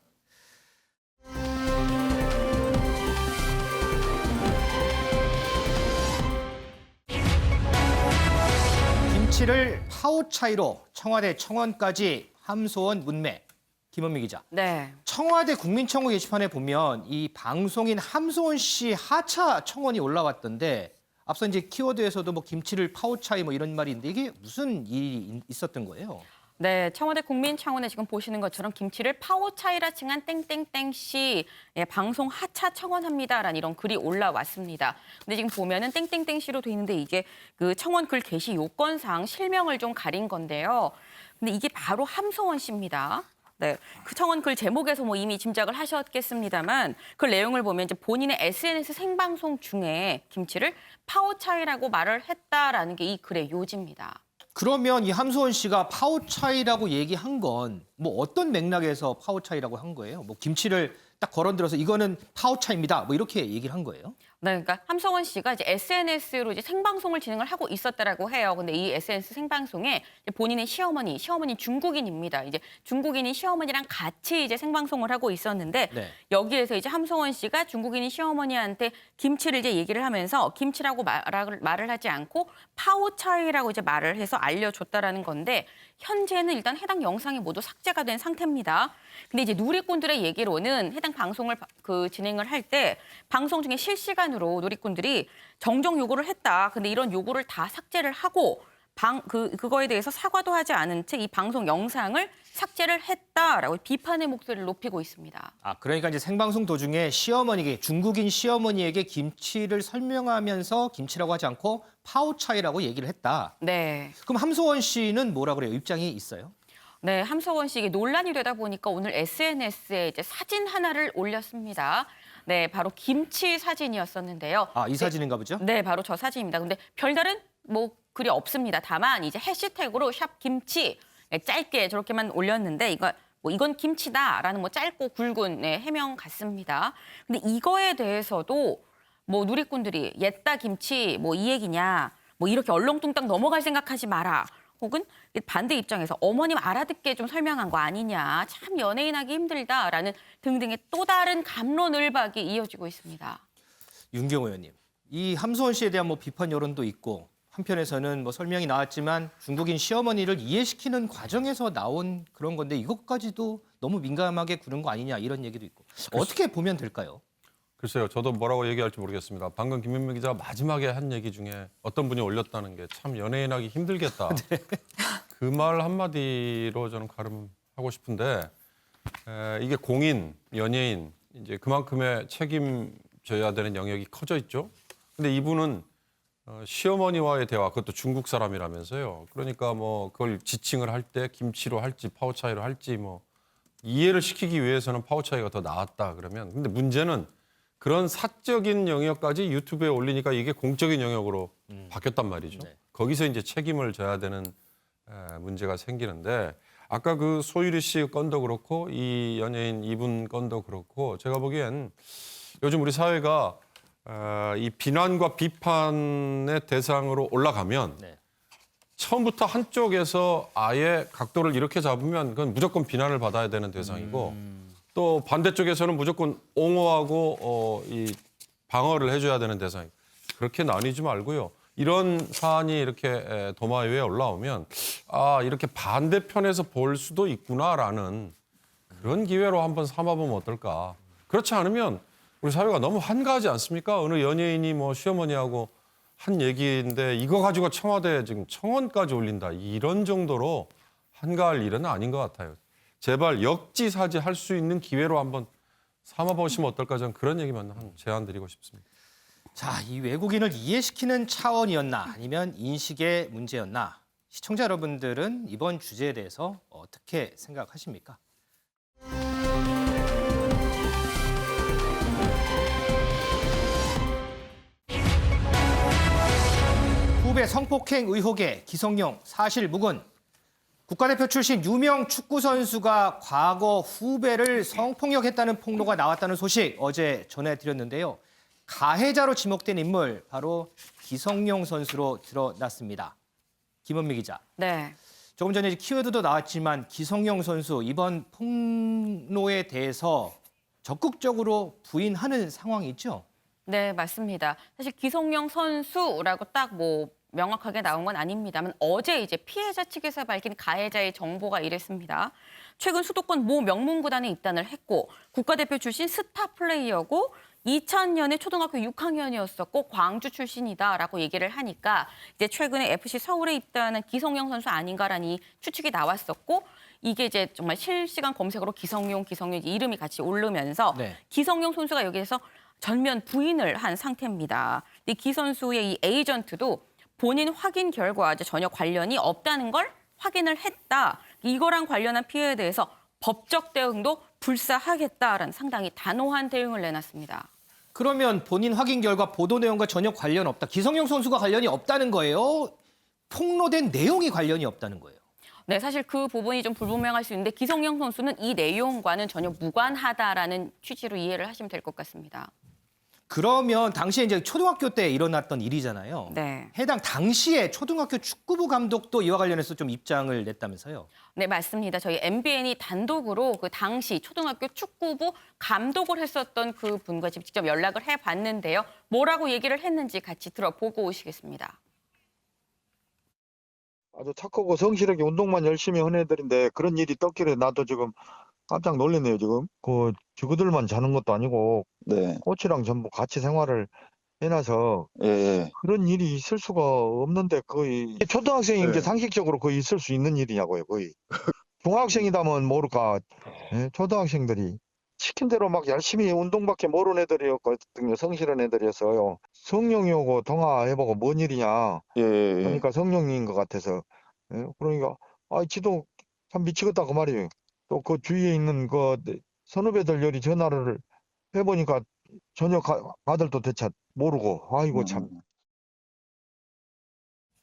김치를 파오 차이로 청와대 청원까지 함소원 문매. 김은미 기자. 네. 청와대 국민청원 게시판에 보면 이 방송인 함소원 씨 하차 청원이 올라왔던데 앞서 이제 키워드에서도 뭐 김치를 파오 차이 뭐 이런 말이 있는데 이게 무슨 일이 있었던 거예요? 네, 청와대 국민청원에 지금 보시는 것처럼 김치를 파오차이라 칭한 땡땡땡 씨 방송 하차 청원합니다라는 이런 글이 올라왔습니다. 근데 지금 보면은 땡땡땡 씨로 돼 있는데 이게 그 청원 글 게시 요건상 실명을 좀 가린 건데요. 근데 이게 바로 함소원 씨입니다. 네, 그 청원 글 제목에서 뭐 이미 짐작을 하셨겠습니다만 그 내용을 보면 이제 본인의 SNS 생방송 중에 김치를 파오차이라고 말을 했다라는 게 이 글의 요지입니다. 그러면 이 함소원 씨가 파오차이라고 얘기한 건 뭐 어떤 맥락에서 파오차이라고 한 거예요? 뭐 김치를 딱 거론들어서 이거는 파오차입니다. 뭐 이렇게 얘기를 한 거예요? 네, 그러니까 함성원 씨가 이제 SNS로 이제 생방송을 진행을 하고 있었다라고 해요. 근데 이 SNS 생방송에 본인의 시어머니 중국인입니다. 이제 중국인인 시어머니랑 같이 이제 생방송을 하고 있었는데 네. 여기에서 이제 함성원 씨가 중국인인 시어머니한테 김치를 이제 얘기를 하면서 김치라고 말을 하지 않고 파오차이라고 이제 말을 해서 알려줬다라는 건데 현재는 일단 해당 영상이 모두 삭제가 된 상태입니다. 근데 이제 누리꾼들의 얘기로는 해당 방송을 진행을 할 때 방송 중에 실시간으로 누리꾼들이 정정 요구를 했다. 근데 이런 요구를 다 삭제를 하고 그거에 대해서 사과도 하지 않은 채 이 방송 영상을 삭제를 했다라고 비판의 목소리를 높이고 있습니다. 아, 그러니까 이제 생방송 도중에 시어머니에게 중국인 시어머니에게 김치를 설명하면서 김치라고 하지 않고 파오차이라고 얘기를 했다. 네. 그럼 함소원 씨는 뭐라 그래요? 입장이 있어요? 네, 함서원 씨 이게 논란이 되다 보니까 오늘 SNS에 이제 사진 하나를 올렸습니다. 네, 바로 김치 사진이었었는데요. 아, 이 사진인가 보죠? 네, 바로 저 사진입니다. 근데 별다른 글이 없습니다. 다만 이제 해시태그로 샵 김치 짧게 저렇게만 올렸는데 이건 김치다라는 짧고 굵은 해명 같습니다. 근데 이거에 대해서도 누리꾼들이 옛다 김치 이 얘기냐 이렇게 얼렁뚱땅 넘어갈 생각하지 마라. 혹은 반대 입장에서 어머님 알아듣게 좀 설명한 거 아니냐. 참 연예인하기 힘들다라는 등등의 또 다른 갑론을박이 이어지고 있습니다. 윤경호 의원님, 이 함소원 씨에 대한 비판 여론도 있고 한편에서는 설명이 나왔지만 중국인 시어머니를 이해시키는 과정에서 나온 그런 건데 이것까지도 너무 민감하게 구는 거 아니냐 이런 얘기도 있고 어떻게 보면 될까요? 글쎄요, 저도 뭐라고 얘기할지 모르겠습니다. 방금 김현미 기자가 마지막에 한 얘기 중에 어떤 분이 올렸다는 게 참 연예인하기 힘들겠다. 네. 그 말 한마디로 저는 가름하고 싶은데 이게 공인, 연예인 이제 그만큼의 책임져야 되는 영역이 커져 있죠. 근데 이분은 시어머니와의 대화, 그것도 중국 사람이라면서요. 그러니까 그걸 지칭을 할 때 김치로 할지 파오차이로 할지 이해를 시키기 위해서는 파오차이가 더 나았다 그러면 근데 문제는 그런 사적인 영역까지 유튜브에 올리니까 이게 공적인 영역으로 바뀌었단 말이죠. 네. 거기서 이제 책임을 져야 되는 문제가 생기는데 아까 그 소유리 씨 건도 그렇고 이 연예인 이분 건도 그렇고 제가 보기엔 요즘 우리 사회가 이 비난과 비판의 대상으로 올라가면 네. 처음부터 한쪽에서 아예 각도를 이렇게 잡으면 그건 무조건 비난을 받아야 되는 대상이고 또 반대쪽에서는 무조건 옹호하고 이 방어를 해줘야 되는 대상. 그렇게 나뉘지 말고요. 이런 사안이 이렇게 도마 위에 올라오면 이렇게 반대편에서 볼 수도 있구나라는 그런 기회로 한번 삼아보면 어떨까. 그렇지 않으면 우리 사회가 너무 한가하지 않습니까? 어느 연예인이 시어머니하고 한 얘기인데 이거 가지고 청와대에 지금 청원까지 올린다. 이런 정도로 한가할 일은 아닌 것 같아요. 제발 역지사지 할 수 있는 기회로 한번 삼아보시면 어떨까 저는 그런 얘기만 제안 드리고 싶습니다. 자, 이 외국인을 이해시키는 차원이었나 아니면 인식의 문제였나? 시청자 여러분들은 이번 주제에 대해서 어떻게 생각하십니까? 후배 성폭행 의혹에 기성용 사실 무근. 국가대표 출신 유명 축구선수가 과거 후배를 성폭력했다는 폭로가 나왔다는 소식 어제 전해드렸는데요. 가해자로 지목된 인물 바로 기성용 선수로 드러났습니다. 김은미 기자. 네. 조금 전에 키워드도 나왔지만 기성용 선수 이번 폭로에 대해서 적극적으로 부인하는 상황이죠? 네, 맞습니다. 사실 기성용 선수라고 딱 명확하게 나온 건 아닙니다만 어제 이제 피해자 측에서 밝힌 가해자의 정보가 이랬습니다. 최근 수도권 모 명문구단에 입단을 했고 국가대표 출신 스타 플레이어고 2000년에 초등학교 6학년이었었고 광주 출신이다라고 얘기를 하니까 이제 최근에 FC 서울에 입단한 기성용 선수 아닌가라는 추측이 나왔었고 이게 이제 정말 실시간 검색어로 기성용 이름이 같이 오르면서 네. 기성용 선수가 여기에서 전면 부인을 한 상태입니다. 이 선수의 이 에이전트도 본인 확인 결과 이제 전혀 관련이 없다는 걸 확인을 했다. 이거랑 관련한 피해에 대해서 법적 대응도 불사하겠다라는 상당히 단호한 대응을 내놨습니다. 그러면 본인 확인 결과 보도 내용과 전혀 관련 없다. 기성용 선수가 관련이 없다는 거예요? 폭로된 내용이 관련이 없다는 거예요? 네, 사실 그 부분이 좀 불분명할 수 있는데 기성용 선수는 이 내용과는 전혀 무관하다라는 취지로 이해를 하시면 될 것 같습니다. 그러면 당시에 이제 초등학교 때 일어났던 일이잖아요. 네. 해당 당시에 초등학교 축구부 감독도 이와 관련해서 좀 입장을 냈다면서요? 네, 맞습니다. 저희 MBN이 단독으로 그 당시 초등학교 축구부 감독을 했었던 그 분과 직접 연락을 해봤는데요. 뭐라고 얘기를 했는지 같이 들어보고 오시겠습니다. 아주 착하고 성실하게 운동만 열심히 한 애들인데 그런 일이 떴길래 나도 지금 깜짝 놀랐네요, 지금. 저그들만 자는 것도 아니고 코치랑 전부 같이 생활을 해놔서 그런 일이 있을 수가 없는데 거의 초등학생이 이제 상식적으로 거의 있을 수 있는 일이냐고요, 거의. 중학생이다면 모를까. 예, 초등학생들이 시킨 대로 막 열심히 운동밖에 모르는 애들이었거든요. 성실한 애들이었어요. 성룡이 오고 통화해보고 뭔 일이냐. 그러니까 성룡인 것 같아서. 예, 그러니까 지도 참 미치겠다 그 말이에요. 또 그 주위에 있는 그 선후배들 열이 전화를 해보니까 전혀 아들도 대체 모르고 아이고 참.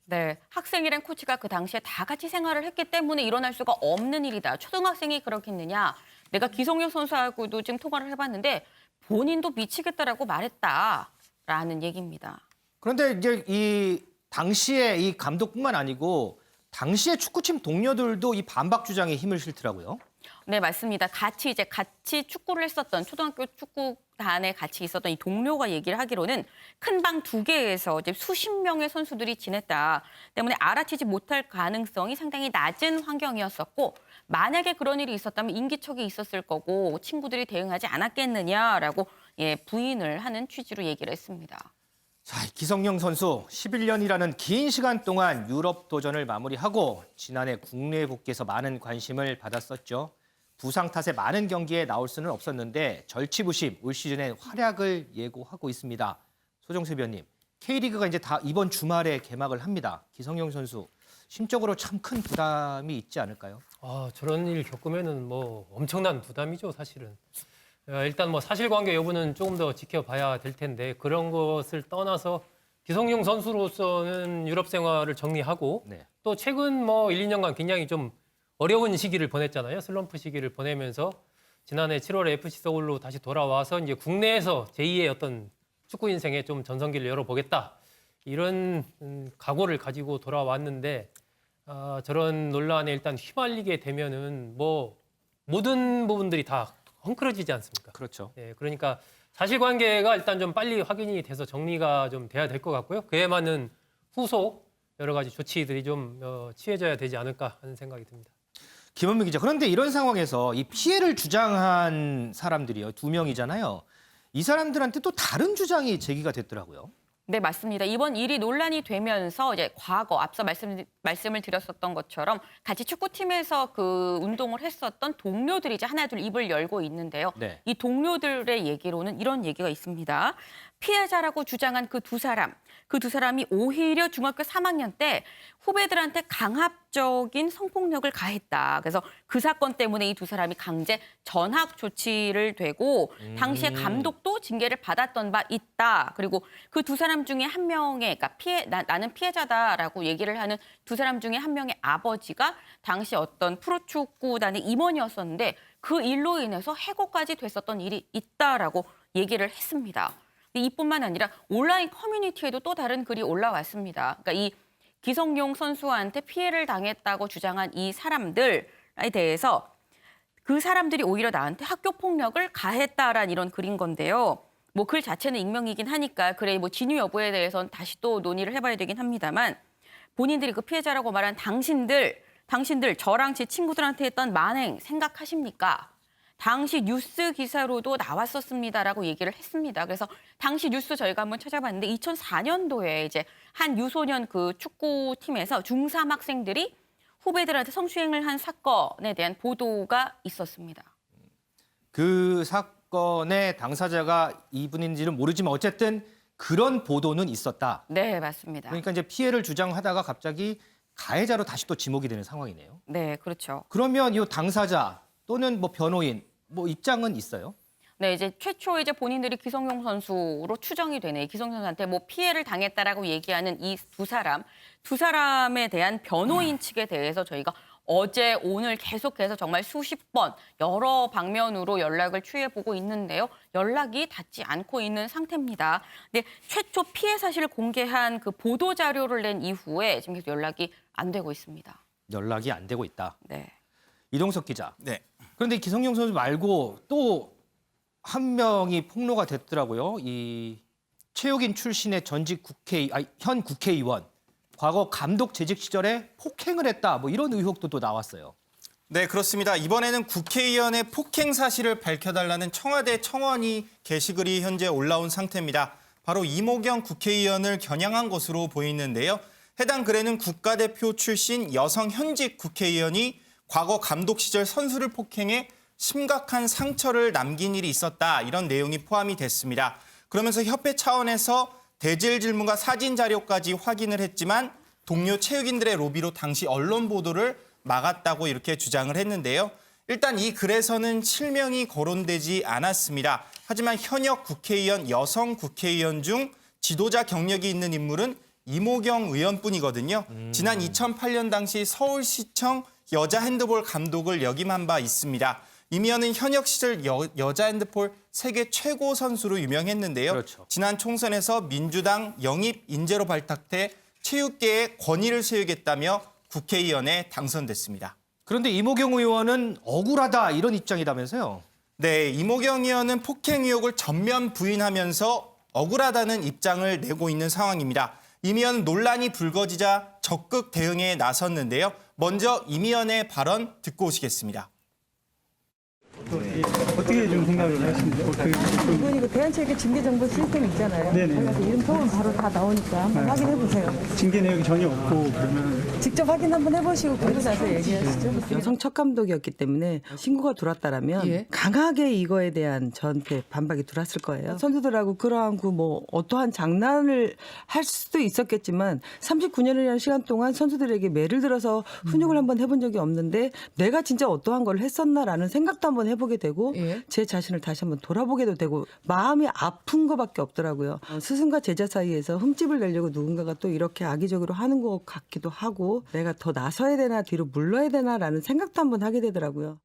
네, 학생이란 코치가 그 당시에 다 같이 생활을 했기 때문에 일어날 수가 없는 일이다. 초등학생이 그렇겠느냐. 내가 기성용 선수하고도 지금 통화를 해봤는데 본인도 미치겠다라고 말했다라는 얘기입니다. 그런데 이제 이 당시에 이 감독뿐만 아니고 당시에 축구팀 동료들도 이 반박 주장에 힘을 실더라고요. 네, 맞습니다. 같이 축구를 했었던 초등학교 축구단에 같이 있었던 이 동료가 얘기를 하기로는 큰 방 2개에서 이제 수십 명의 선수들이 지냈다 때문에 알아채지 못할 가능성이 상당히 낮은 환경이었었고 만약에 그런 일이 있었다면 인기척이 있었을 거고 친구들이 대응하지 않았겠느냐라고 부인을 하는 취지로 얘기를 했습니다. 자, 기성용 선수 11년이라는 긴 시간 동안 유럽 도전을 마무리하고 지난해 국내에 복귀해서 많은 관심을 받았었죠. 부상 탓에 많은 경기에 나올 수는 없었는데 절치부심 올 시즌에 활약을 예고하고 있습니다. 소정세 위원님, K리그가 이제 다 이번 주말에 개막을 합니다. 기성용 선수 심적으로 참 큰 부담이 있지 않을까요? 저런 일 겪으면은 뭐 엄청난 부담이죠, 사실은. 일단 뭐 사실관계 여부는 조금 더 지켜봐야 될 텐데 그런 것을 떠나서 기성용 선수로서는 유럽 생활을 정리하고 또 최근 뭐 1, 2년간 굉장히 좀 어려운 시기를 보냈잖아요. 슬럼프 시기를 보내면서 지난해 7월에 FC 서울로 다시 돌아와서 이제 국내에서 제2의 어떤 축구 인생의 좀 전성기를 열어보겠다. 이런 각오를 가지고 돌아왔는데 저런 논란에 일단 휘말리게 되면은 뭐 모든 부분들이 다 헝클어지지 않습니까? 그렇죠. 네, 그러니까 사실관계가 일단 좀 빨리 확인이 돼서 정리가 좀 돼야 될 것 같고요. 그에 맞는 후속 여러 가지 조치들이 좀 취해져야 되지 않을까 하는 생각이 듭니다. 김원민 기자, 그런데 이런 상황에서 이 피해를 주장한 사람들이요, 2명이잖아요. 이 사람들한테 또 다른 주장이 제기가 됐더라고요. 네, 맞습니다. 이번 일이 논란이 되면서 이제 과거 앞서 말씀을 드렸었던 것처럼 같이 축구팀에서 그 운동을 했었던 동료들이 이제 하나둘 입을 열고 있는데요. 네. 이 동료들의 얘기로는 이런 얘기가 있습니다. 피해자라고 주장한 그 두 사람이 오히려 중학교 3학년 때 후배들한테 강압적인 성폭력을 가했다. 그래서 그 사건 때문에 이 두 사람이 강제 전학 조치를 되고 당시에 감독도 징계를 받았던 바 있다. 그리고 그 두 사람 중에 한 명의, 그러니까 나는 피해자다라고 얘기를 하는 두 사람 중에 한 명의 아버지가 당시 어떤 프로축구단의 임원이었었는데 그 일로 인해서 해고까지 됐었던 일이 있다라고 얘기를 했습니다. 이뿐만 아니라 온라인 커뮤니티에도 또 다른 글이 올라왔습니다. 그러니까 이 기성용 선수한테 피해를 당했다고 주장한 이 사람들에 대해서 그 사람들이 오히려 나한테 학교 폭력을 가했다라는 이런 글인 건데요. 뭐 글 자체는 익명이긴 하니까 그래 뭐 진위 여부에 대해서는 다시 또 논의를 해봐야 되긴 합니다만 본인들이 그 피해자라고 말한 당신들 저랑 제 친구들한테 했던 만행 생각하십니까? 당시 뉴스 기사로도 나왔었습니다라고 얘기를 했습니다. 그래서 당시 뉴스 저희가 한번 찾아봤는데 2004년도에 이제 한 유소년 그 축구팀에서 중3 학생들이 후배들한테 성추행을 한 사건에 대한 보도가 있었습니다. 그 사건의 당사자가 이분인지는 모르지만 어쨌든 그런 보도는 있었다. 네, 맞습니다. 그러니까 이제 피해를 주장하다가 갑자기 가해자로 다시 또 지목이 되는 상황이네요. 네, 그렇죠. 그러면 이 당사자 또는 뭐 변호인 뭐 입장은 있어요? 네, 이제 최초 이제 본인들이 기성용 선수로 추정이 되네. 기성용 선수한테 뭐 피해를 당했다라고 얘기하는 이 두 사람에 대한 변호인 측에 대해서 저희가 어제 오늘 계속해서 정말 수십 번 여러 방면으로 연락을 취해보고 있는데요. 연락이 닿지 않고 있는 상태입니다. 근데 최초 피해 사실을 공개한 그 보도 자료를 낸 이후에 지금 계속 연락이 안 되고 있습니다. 연락이 안 되고 있다. 네. 이동석 기자. 네. 그런데 기성용 선수 말고 또 한 명이 폭로가 됐더라고요. 이 최욱인 출신의 현 국회의원. 과거 감독 재직 시절에 폭행을 했다. 뭐 이런 의혹도 또 나왔어요. 네, 그렇습니다. 이번에는 국회의원의 폭행 사실을 밝혀달라는 청와대 청원이 게시글이 현재 올라온 상태입니다. 바로 이모경 국회의원을 겨냥한 것으로 보이는데요. 해당 글에는 국가대표 출신 여성 현직 국회의원이 과거 감독 시절 선수를 폭행해 심각한 상처를 남긴 일이 있었다. 이런 내용이 포함이 됐습니다. 그러면서 협회 차원에서 대질 질문과 사진 자료까지 확인을 했지만 동료 체육인들의 로비로 당시 언론 보도를 막았다고 이렇게 주장을 했는데요. 일단 이 글에서는 실명이 거론되지 않았습니다. 하지만 현역 국회의원, 여성 국회의원 중 지도자 경력이 있는 인물은 이모경 의원뿐이거든요. 지난 2008년 당시 서울시청 여자 핸드볼 감독을 역임한 바 있습니다. 임 의원은 현역 시절 여자 핸드볼 세계 최고 선수로 유명했는데요. 그렇죠. 지난 총선에서 민주당 영입 인재로 발탁돼 체육계에 권위를 세우겠다며 국회의원에 당선됐습니다. 그런데 이모경 의원은 억울하다 이런 입장이라면서요. 네, 이모경 의원은 폭행 의혹을 전면 부인하면서 억울하다는 입장을 내고 있는 상황입니다. 임 의원은 논란이 불거지자 적극 대응에 나섰는데요. 먼저 임 의원의 발언 듣고 오시겠습니다. 어떻게 좀 생각을 하시는지 이건 이거 대한체육회 징계 정보 시스템 있잖아요. 네네. 그래서 이름 통은 바로 다 나오니까 한번 확인해 보세요. 징계 내용이 전혀 없고 그러면 직접 확인 한번 해보시고 그러고 나서 얘기하시죠. 여성 첫 감독이었기 때문에 신고가 들어왔다라면 강하게 이거에 대한 저한테 반박이 들어왔을 거예요. 선수들하고 그러한 뭐 어떠한 장난을 할 수도 있었겠지만 39년이라는 시간 동안 선수들에게 매를 들어서 훈육을 한번 해본 적이 없는데 내가 진짜 어떠한 걸 했었나라는 생각도 한번 해보게 되고 제 자신을 다시 한번 돌아보게도 되고 마음이 아픈 거밖에 없더라고요. 스승과 제자 사이에서 흠집을 내려고 누군가가 또 이렇게 악의적으로 하는 것 같기도 하고 내가 더 나서야 되나 뒤로 물러야 되나라는 생각도 한번 하게 되더라고요.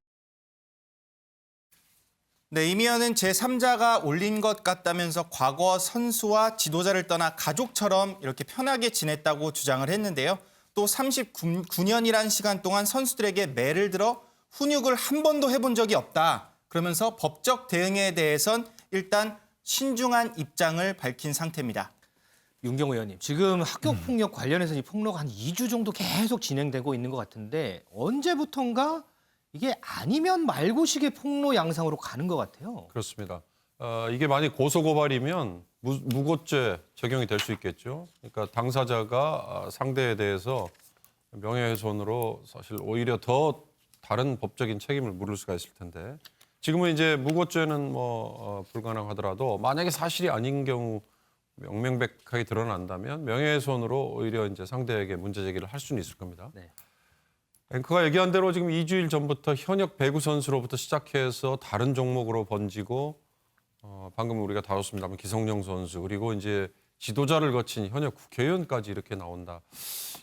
네, 임 의원은 제3자가 올린 것 같다면서 과거 선수와 지도자를 떠나 가족처럼 이렇게 편하게 지냈다고 주장을 했는데요. 또 39년이라는 시간 동안 선수들에게 매를 들어 훈육을 한 번도 해본 적이 없다. 그러면서 법적 대응에 대해선 일단 신중한 입장을 밝힌 상태입니다. 윤경 의원님, 지금 학교 폭력 관련해서 이 폭로가 한 2주 정도 계속 진행되고 있는 것 같은데 언제부턴가 이게 아니면 말고식의 폭로 양상으로 가는 것 같아요. 그렇습니다. 이게 만약 고소고발이면 무고죄 적용이 될 수 있겠죠. 그러니까 당사자가 상대에 대해서 명예훼손으로 사실 오히려 더 다른 법적인 책임을 물을 수가 있을 텐데 지금은 이제 무고죄는 불가능하더라도 만약에 사실이 아닌 경우 명명백하게 드러난다면 명예훼손으로 오히려 이제 상대에게 문제 제기를 할 수는 있을 겁니다. 네. 앵커가 얘기한 대로 지금 2주일 전부터 현역 배구 선수로부터 시작해서 다른 종목으로 번지고 방금 우리가 다뤘습니다만 기성용 선수 그리고 이제 지도자를 거친 현역 국회의원까지 이렇게 나온다.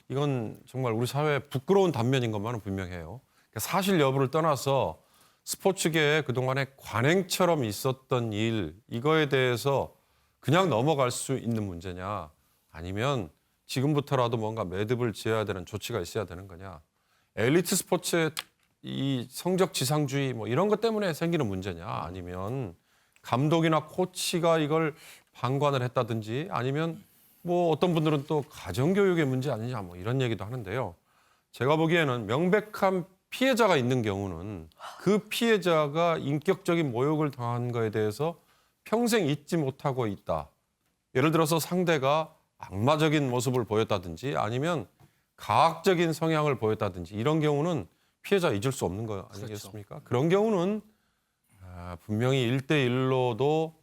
이건 정말 우리 사회에 부끄러운 단면인 것만은 분명해요. 사실 여부를 떠나서 스포츠계에 그동안에 관행처럼 있었던 일 이거에 대해서 그냥 넘어갈 수 있는 문제냐 아니면 지금부터라도 뭔가 매듭을 지어야 되는 조치가 있어야 되는 거냐. 엘리트 스포츠의 이 성적 지상주의 뭐 이런 것 때문에 생기는 문제냐 아니면 감독이나 코치가 이걸 방관을 했다든지 아니면 뭐 어떤 분들은 또 가정교육의 문제 아니냐 뭐 이런 얘기도 하는데요. 제가 보기에는 명백한 피해자가 있는 경우는 그 피해자가 인격적인 모욕을 당한 거에 대해서 평생 잊지 못하고 있다. 예를 들어서 상대가 악마적인 모습을 보였다든지 아니면 가학적인 성향을 보였다든지 이런 경우는 피해자 잊을 수 없는 거 아니겠습니까? 그렇죠. 그런 경우는 분명히 1대1로도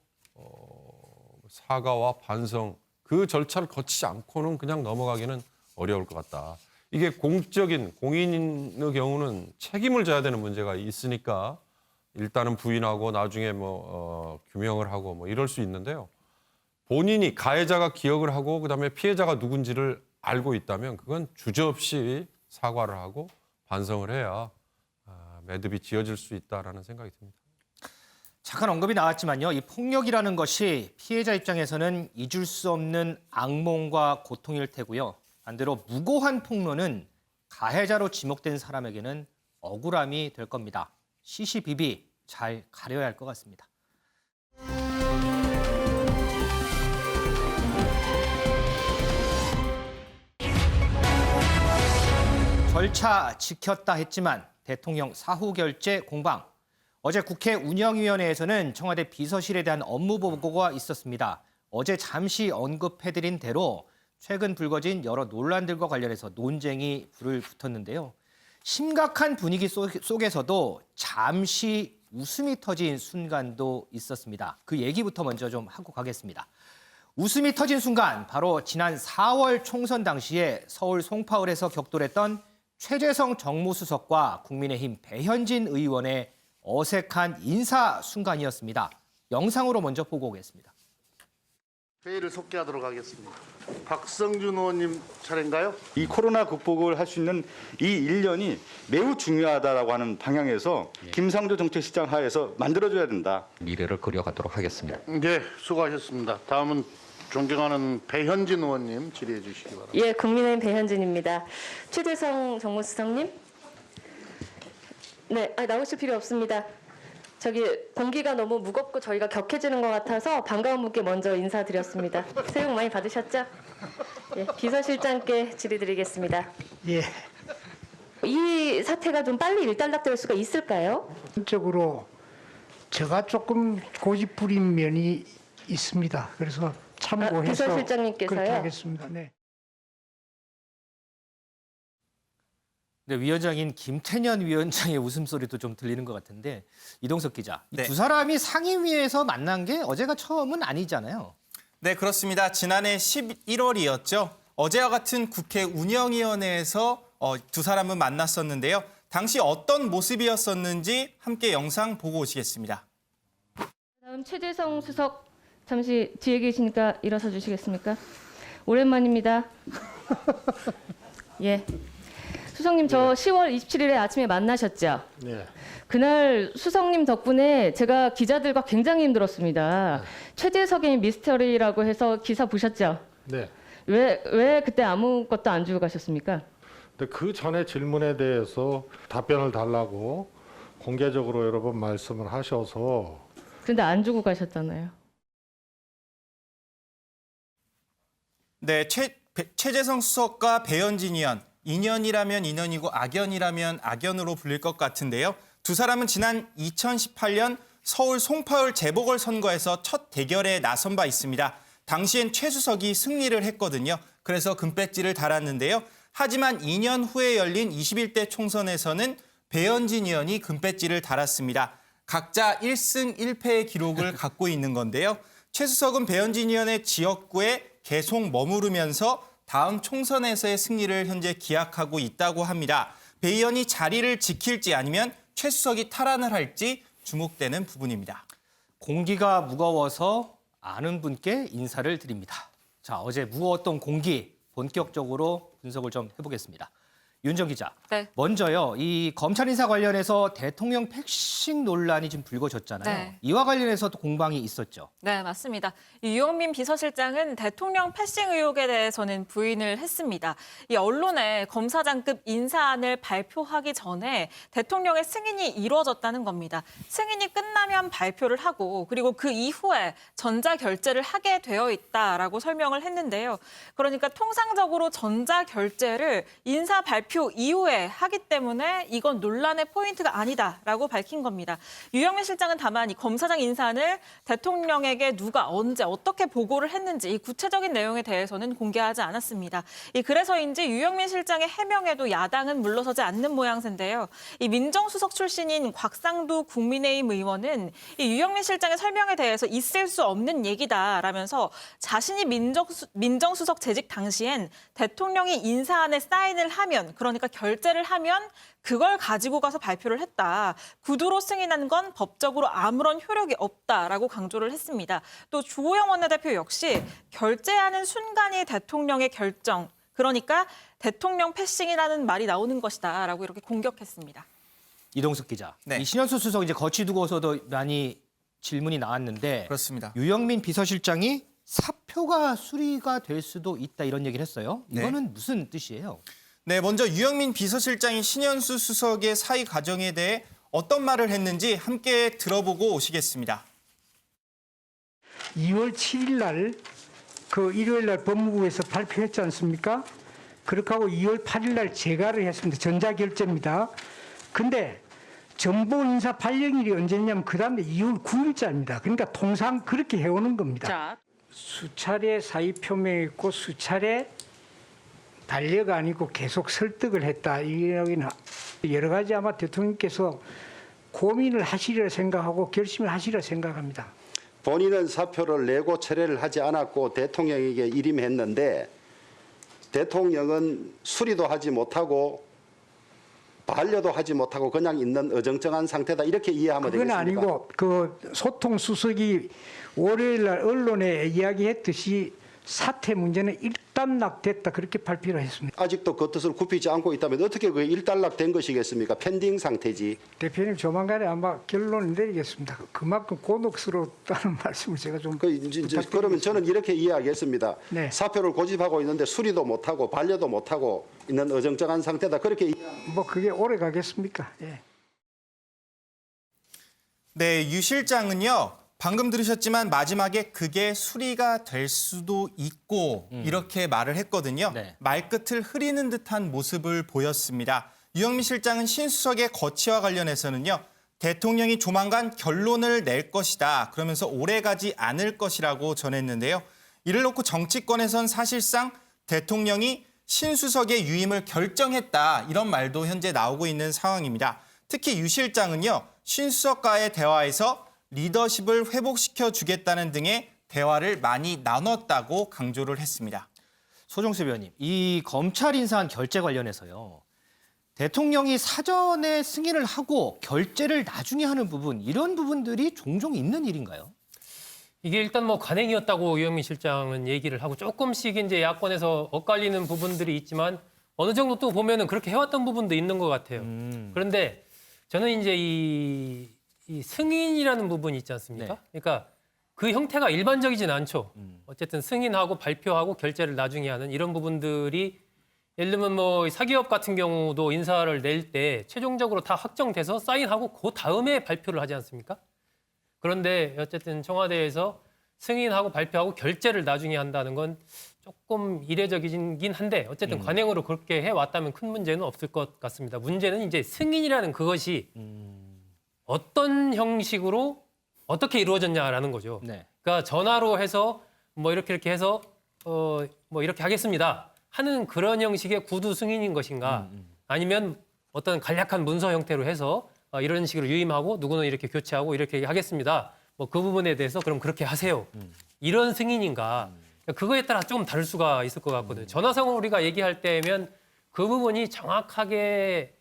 사과와 반성 그 절차를 거치지 않고는 그냥 넘어가기는 어려울 것 같다. 이게 공적인 공인의 경우는 책임을 져야 되는 문제가 있으니까 일단은 부인하고 나중에 규명을 하고 뭐 이럴 수 있는데요. 본인이 가해자가 기억을 하고 그다음에 피해자가 누군지를 알고 있다면 그건 주저없이 사과를 하고 반성을 해야 매듭이 지어질 수 있다라는 생각이 듭니다. 잠깐 언급이 나왔지만요. 이 폭력이라는 것이 피해자 입장에서는 잊을 수 없는 악몽과 고통일 테고요. 반대로 무고한 폭로는 가해자로 지목된 사람에게는 억울함이 될 겁니다. 시시비비 잘 가려야 할 것 같습니다. 절차 지켰다 했지만 대통령 사후 결재 공방. 어제 국회 운영위원회에서는 청와대 비서실에 대한 업무 보고가 있었습니다. 어제 잠시 언급해드린 대로 최근 불거진 여러 논란들과 관련해서 논쟁이 불을 붙었는데요. 심각한 분위기 속에서도 잠시 웃음이 터진 순간도 있었습니다. 그 얘기부터 먼저 좀 하고 가겠습니다. 웃음이 터진 순간, 바로 지난 4월 총선 당시에 서울 송파울에서 격돌했던 최재성 정무수석과 국민의힘 배현진 의원의 어색한 인사 순간이었습니다. 영상으로 먼저 보고 오겠습니다. 회의를 속개하도록 하겠습니다. 박성준 의원님 차례인가요? 이 코로나 극복을 할 수 있는 이 1년이 매우 중요하다라고 하는 방향에서 김상조 정책시장 하에서 만들어줘야 된다. 미래를 그려가도록 하겠습니다. 네, 수고하셨습니다. 다음은 존경하는 배현진 의원님 질의해 주시기 바랍니다. 예, 국민의힘 배현진입니다. 최재성 정무수석님. 네, 나오실 필요 없습니다. 저기 공기가 너무 무겁고 저희가 격해지는 것 같아서 반가운 분께 먼저 인사드렸습니다. 새해 복 많이 받으셨죠? 예, 비서실장께 질의드리겠습니다. 예. 이 사태가 좀 빨리 일단락될 수가 있을까요? 전적으로 제가 조금 고집부린 면이 있습니다. 그래서 참고해서 비서실장님께서요? 그렇게 하겠습니다. 네. 네, 위원장인 김태년 위원장의 웃음소리도 좀 들리는 것 같은데, 이동석 기자, 이 네. 두 사람이 상임위에서 만난 게 어제가 처음은 아니잖아요. 네, 그렇습니다. 지난해 11월이었죠. 어제와 같은 국회 운영위원회에서 두 사람은 만났었는데요. 당시 어떤 모습이었었는지 함께 영상 보고 오시겠습니다. 다음 최재성 수석 잠시 뒤에 계시니까 일어서 주시겠습니까? 오랜만입니다. 예. 수석님, 저 10월 27일에 아침에 만나셨죠? 네. 그날 수석님 덕분에 제가 기자들과 굉장히 힘들었습니다. 최재석의 미스터리라고 해서 기사 보셨죠? 네. 왜 그때 아무것도 안 주고 가셨습니까? 근데 그 전에 질문에 대해서 답변을 달라고 공개적으로 여러 번 말씀을 하셔서. 근데 안 주고 가셨잖아요. 네, 최재성 수석과 배현진 의원, 인연이라면 인연이고 악연이라면 악연으로 불릴 것 같은데요. 두 사람은 지난 2018년 서울 송파울 재보궐선거에서 첫 대결에 나선 바 있습니다. 당시엔 최 수석이 승리를 했거든요. 그래서 금배지를 달았는데요. 하지만 2년 후에 열린 21대 총선에서는 배현진 의원이 금배지를 달았습니다. 각자 1승 1패의 기록을 갖고 있는 건데요. 최 수석은 배현진 의원의 지역구에 계속 머무르면서 다음 총선에서의 승리를 현재 기약하고 있다고 합니다. 배 의원이 자리를 지킬지 아니면 최 수석이 탈환을 할지 주목되는 부분입니다. 공기가 무거워서 아는 분께 인사를 드립니다. 자, 어제 무거웠던 공기 본격적으로 분석을 좀 해보겠습니다. 윤정 기자, 네. 먼저요. 이 검찰 인사 관련해서 대통령 패싱 논란이 지금 불거졌잖아요. 네. 이와 관련해서도 공방이 있었죠. 네, 맞습니다. 유영민 비서실장은 대통령 패싱 의혹에 대해서는 부인을 했습니다. 이 언론에 검사장급 인사안을 발표하기 전에 대통령의 승인이 이루어졌다는 겁니다. 승인이 끝나면 발표를 하고 그리고 그 이후에 전자결제를 하게 되어 있다라고 설명을 했는데요. 그러니까 통상적으로 전자결제를 인사 발표 이후에 하기 때문에 이건 논란의 포인트가 아니다라고 밝힌 겁니다. 유영민 실장은 다만 이 검사장 인사안을 대통령에게 누가 언제 어떻게 보고를 했는지 이 구체적인 내용에 대해서는 공개하지 않았습니다. 그래서인지 유영민 실장의 해명에도 야당은 물러서지 않는 모양새인데요. 이 민정수석 출신인 곽상도 국민의힘 의원은 이 유영민 실장의 설명에 대해서 있을 수 없는 얘기다라면서 자신이 민정수석 재직 당시엔 대통령이 인사안에 사인을 하면 그러니까 결재를 하면 그걸 가지고 가서 발표를 했다. 구두로 승인한 건 법적으로 아무런 효력이 없다라고 강조를 했습니다. 또 주호영 원내대표 역시 결재하는 순간이 대통령의 결정, 그러니까 대통령 패싱이라는 말이 나오는 것이다라고 이렇게 공격했습니다. 이동숙 기자. 네. 이 신현수 수석 이제 거취 두고서도 많이 질문이 나왔는데 그렇습니다. 유영민 비서실장이 사표가 수리가 될 수도 있다 이런 얘기를 했어요. 네. 이거는 무슨 뜻이에요? 네, 먼저 유영민 비서실장이 신현수 수석의 사의 과정에 대해 어떤 말을 했는지 함께 들어보고 오시겠습니다. 2월 7일 날 그 일요일 날 법무부에서 발표했지 않습니까? 그렇게 하고 2월 8일 날 재가를 했습니다. 전자결제입니다. 근데 정보 인사 발령일이 언제냐면 그다음에 2월 9일자입니다. 그러니까 통상 그렇게 해오는 겁니다. 자. 수차례 사의 표명했고 수차례 반려가 아니고 계속 설득을 했다. 이런 여러 가지 아마 대통령께서 고민을 하시리라 생각하고 결심을 하시리라 생각합니다. 본인은 사표를 내고 철회를 하지 않았고 대통령에게 일임했는데 대통령은 수리도 하지 못하고 반려도 하지 못하고 그냥 있는 어정쩡한 상태다 이렇게 이해하면 그건 되겠습니까? 아니고 그 소통 수석이 월요일 날 언론에 이야기했듯이 사퇴 문제는 일단락됐다 그렇게 발표를 했습니다. 아직도 그 뜻을 굽히지 않고 있다면 어떻게 그 일단락된 것이겠습니까? 펜딩 상태지. 대표님 조만간에 아마 결론을 내리겠습니다. 그만큼 곤혹스럽다는 말씀을 제가 좀 그러면 저는 이렇게 이해하겠습니다. 네. 사표를 고집하고 있는데 수리도 못하고 반려도 못하고 있는 어정쩡한 상태다. 그렇게 뭐 그게 오래 가겠습니까? 예. 네, 유 실장은요. 방금 들으셨지만 마지막에 그게 수리가 될 수도 있고 이렇게 말을 했거든요. 네. 말끝을 흐리는 듯한 모습을 보였습니다. 유영민 실장은 신수석의 거취와 관련해서는요. 대통령이 조만간 결론을 낼 것이다. 그러면서 오래가지 않을 것이라고 전했는데요. 이를 놓고 정치권에선 사실상 대통령이 신수석의 유임을 결정했다. 이런 말도 현재 나오고 있는 상황입니다. 특히 유 실장은요. 신수석과의 대화에서 리더십을 회복시켜 주겠다는 등의 대화를 많이 나눴다고 강조를 했습니다. 소종섭 의원님, 이 검찰 인사안 결재 관련해서요. 대통령이 사전에 승인을 하고 결재를 나중에 하는 부분, 이런 부분들이 종종 있는 일인가요? 이게 일단 뭐 관행이었다고 유영민 실장은 얘기를 하고 조금씩 이제 야권에서 엇갈리는 부분들이 있지만 어느 정도 또 보면은 그렇게 해왔던 부분도 있는 것 같아요. 그런데 저는 이제 이 승인이라는 부분이 있지 않습니까? 네. 그러니까 그 형태가 일반적이진 않죠. 어쨌든 승인하고 발표하고 결재를 나중에 하는 이런 부분들이 예를 들면 뭐 사기업 같은 경우도 인사를 낼 때 최종적으로 다 확정돼서 사인하고 그 다음에 발표를 하지 않습니까? 그런데 어쨌든 청와대에서 승인하고 발표하고 결재를 나중에 한다는 건 조금 이례적이긴 한데 어쨌든 관행으로 그렇게 해왔다면 큰 문제는 없을 것 같습니다. 문제는 이제 승인이라는 그것이 어떤 형식으로 어떻게 이루어졌냐라는 거죠. 네. 그러니까 전화로 해서 뭐 이렇게 해서 뭐 이렇게 하겠습니다 하는 그런 형식의 구두 승인인 것인가 아니면 어떤 간략한 문서 형태로 해서 이런 식으로 유임하고 누구는 이렇게 교체하고 이렇게 하겠습니다. 뭐 그 부분에 대해서 그럼 그렇게 하세요. 이런 승인인가. 그거에 따라 조금 다를 수가 있을 것 같거든요. 전화상으로 우리가 얘기할 때면 그 부분이 정확하게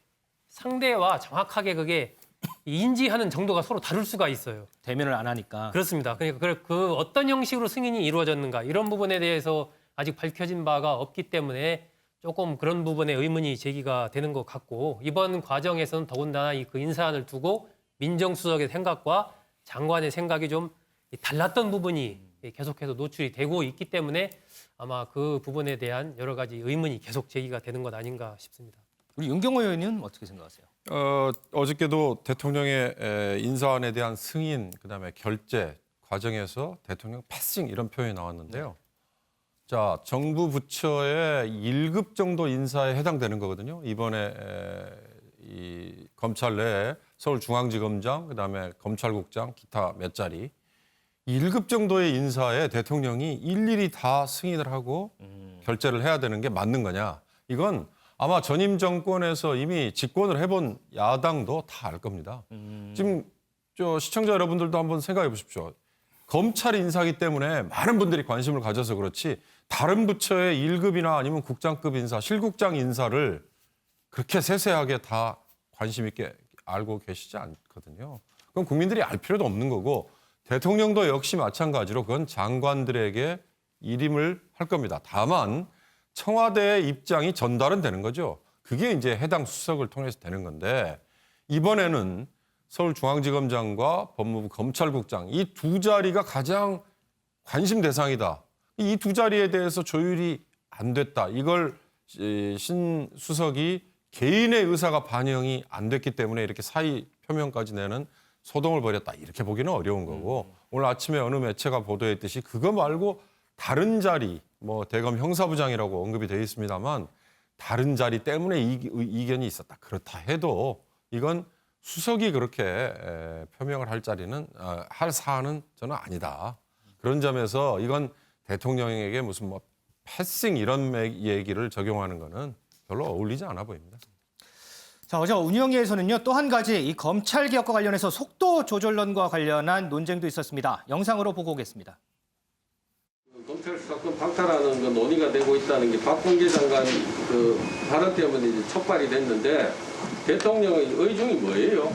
상대와 정확하게 그게 인지하는 정도가 서로 다를 수가 있어요. 대면을 안 하니까. 그렇습니다. 그러니까 그 어떤 형식으로 승인이 이루어졌는가 이런 부분에 대해서 아직 밝혀진 바가 없기 때문에 조금 그런 부분에 의문이 제기가 되는 것 같고 이번 과정에서는 더군다나 그 인사안을 두고 민정수석의 생각과 장관의 생각이 좀 달랐던 부분이 계속해서 노출이 되고 있기 때문에 아마 그 부분에 대한 여러 가지 의문이 계속 제기가 되는 것 아닌가 싶습니다. 우리 윤경호 의원님 어떻게 생각하세요? 어저께도 대통령의 인사안에 대한 승인, 그다음에 결재 과정에서 대통령 패싱 이런 표현이 나왔는데요. 자, 정부 부처의 1급 정도 인사에 해당되는 거거든요. 이번에 이 검찰 내에 서울중앙지검장, 그다음에 검찰국장, 기타 몇 자리 1급 정도의 인사에 대통령이 일일이 다 승인을 하고 결재를 해야 되는 게 맞는 거냐? 이건 아마 전임 정권에서 이미 집권을 해본 야당도 다 알 겁니다. 지금 시청자 여러분들도 한번 생각해 보십시오. 검찰 인사이기 때문에 많은 분들이 관심을 가져서 그렇지 다른 부처의 1급이나 아니면 국장급 인사, 실국장 인사를 그렇게 세세하게 다 관심 있게 알고 계시지 않거든요. 그럼 국민들이 알 필요도 없는 거고 대통령도 역시 마찬가지로 그건 장관들에게 일임을 할 겁니다. 다만 청와대의 입장이 전달은 되는 거죠. 그게 이제 해당 수석을 통해서 되는 건데 이번에는 서울중앙지검장과 법무부 검찰국장 이 두 자리가 가장 관심 대상이다. 이 두 자리에 대해서 조율이 안 됐다. 이걸 신 수석이 개인의 의사가 반영이 안 됐기 때문에 이렇게 사의 표명까지 내는 소동을 벌였다. 이렇게 보기는 어려운 거고 오늘 아침에 어느 매체가 보도했듯이 그거 말고 다른 자리, 뭐 대검 형사부장이라고 언급이 되어 있습니다만 다른 자리 때문에 이견이 있었다. 그렇다 해도 이건 수석이 그렇게 표명을 할 자리는 할 사안은 저는 아니다. 그런 점에서 이건 대통령에게 무슨 뭐 패싱 이런 얘기를 적용하는 거는 별로 어울리지 않아 보입니다. 자, 어제 운영위에서는요, 또 한 가지 이 검찰 개혁과 관련해서 속도 조절론과 관련한 논쟁도 있었습니다. 영상으로 보고 오겠습니다. 검찰 수사권 박탈하는 건 논의가 되고 있다는 게 박범계 장관 그 발언 때문에 이제 촉발이 됐는데 대통령의 의중이 뭐예요?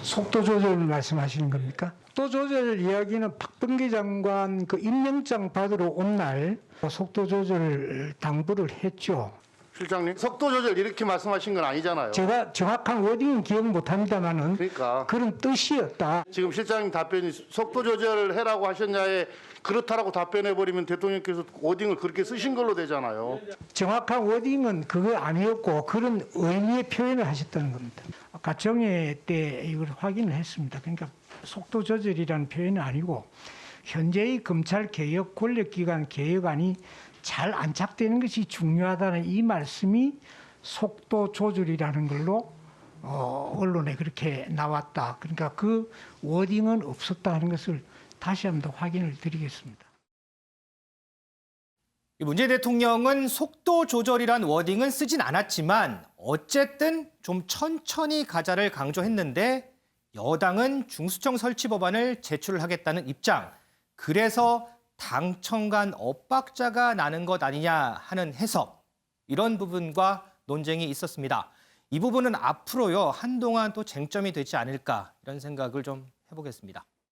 속도 조절 말씀하시는 겁니까? 속도 조절 이야기는 박범계 장관 그 임명장 받으러 온 날 속도 조절 당부를 했죠. 실장님, 속도 조절 이렇게 말씀하신 건 아니잖아요. 제가 정확한 워딩은 기억 못합니다만은 그러니까 그런 뜻이었다. 지금 실장님 답변이 속도 조절을 해라고 하셨냐에 그렇다라고 답변해버리면 대통령께서 워딩을 그렇게 쓰신 걸로 되잖아요. 정확한 워딩은 그거 아니었고 그런 의미의 표현을 하셨다는 겁니다. 아까 정회 때 이걸 확인을 했습니다. 그러니까 속도 조절이라는 표현은 아니고 현재의 검찰 개혁 권력기관 개혁안이 잘 안착되는 것이 중요하다는 이 말씀이 속도 조절이라는 걸로 언론에 그렇게 나왔다. 그러니까 그 워딩은 없었다 하는 것을 다시 한번 더 확인을 드리겠습니다. 문재인 대통령은 속도 조절이란 워딩은 쓰진 않았지만 어쨌든 좀 천천히 가자를 강조했는데 여당은 중수청 설치 법안을 제출하겠다는 입장. 그래서 당청 간 엇박자가 나는 것 아니냐 하는 해석. 이런 부분과 논쟁이 있었습니다. 이 부분은 앞으로요 한동안 또 쟁점이 되지 않을까 이런 생각을 좀 해보겠습니다.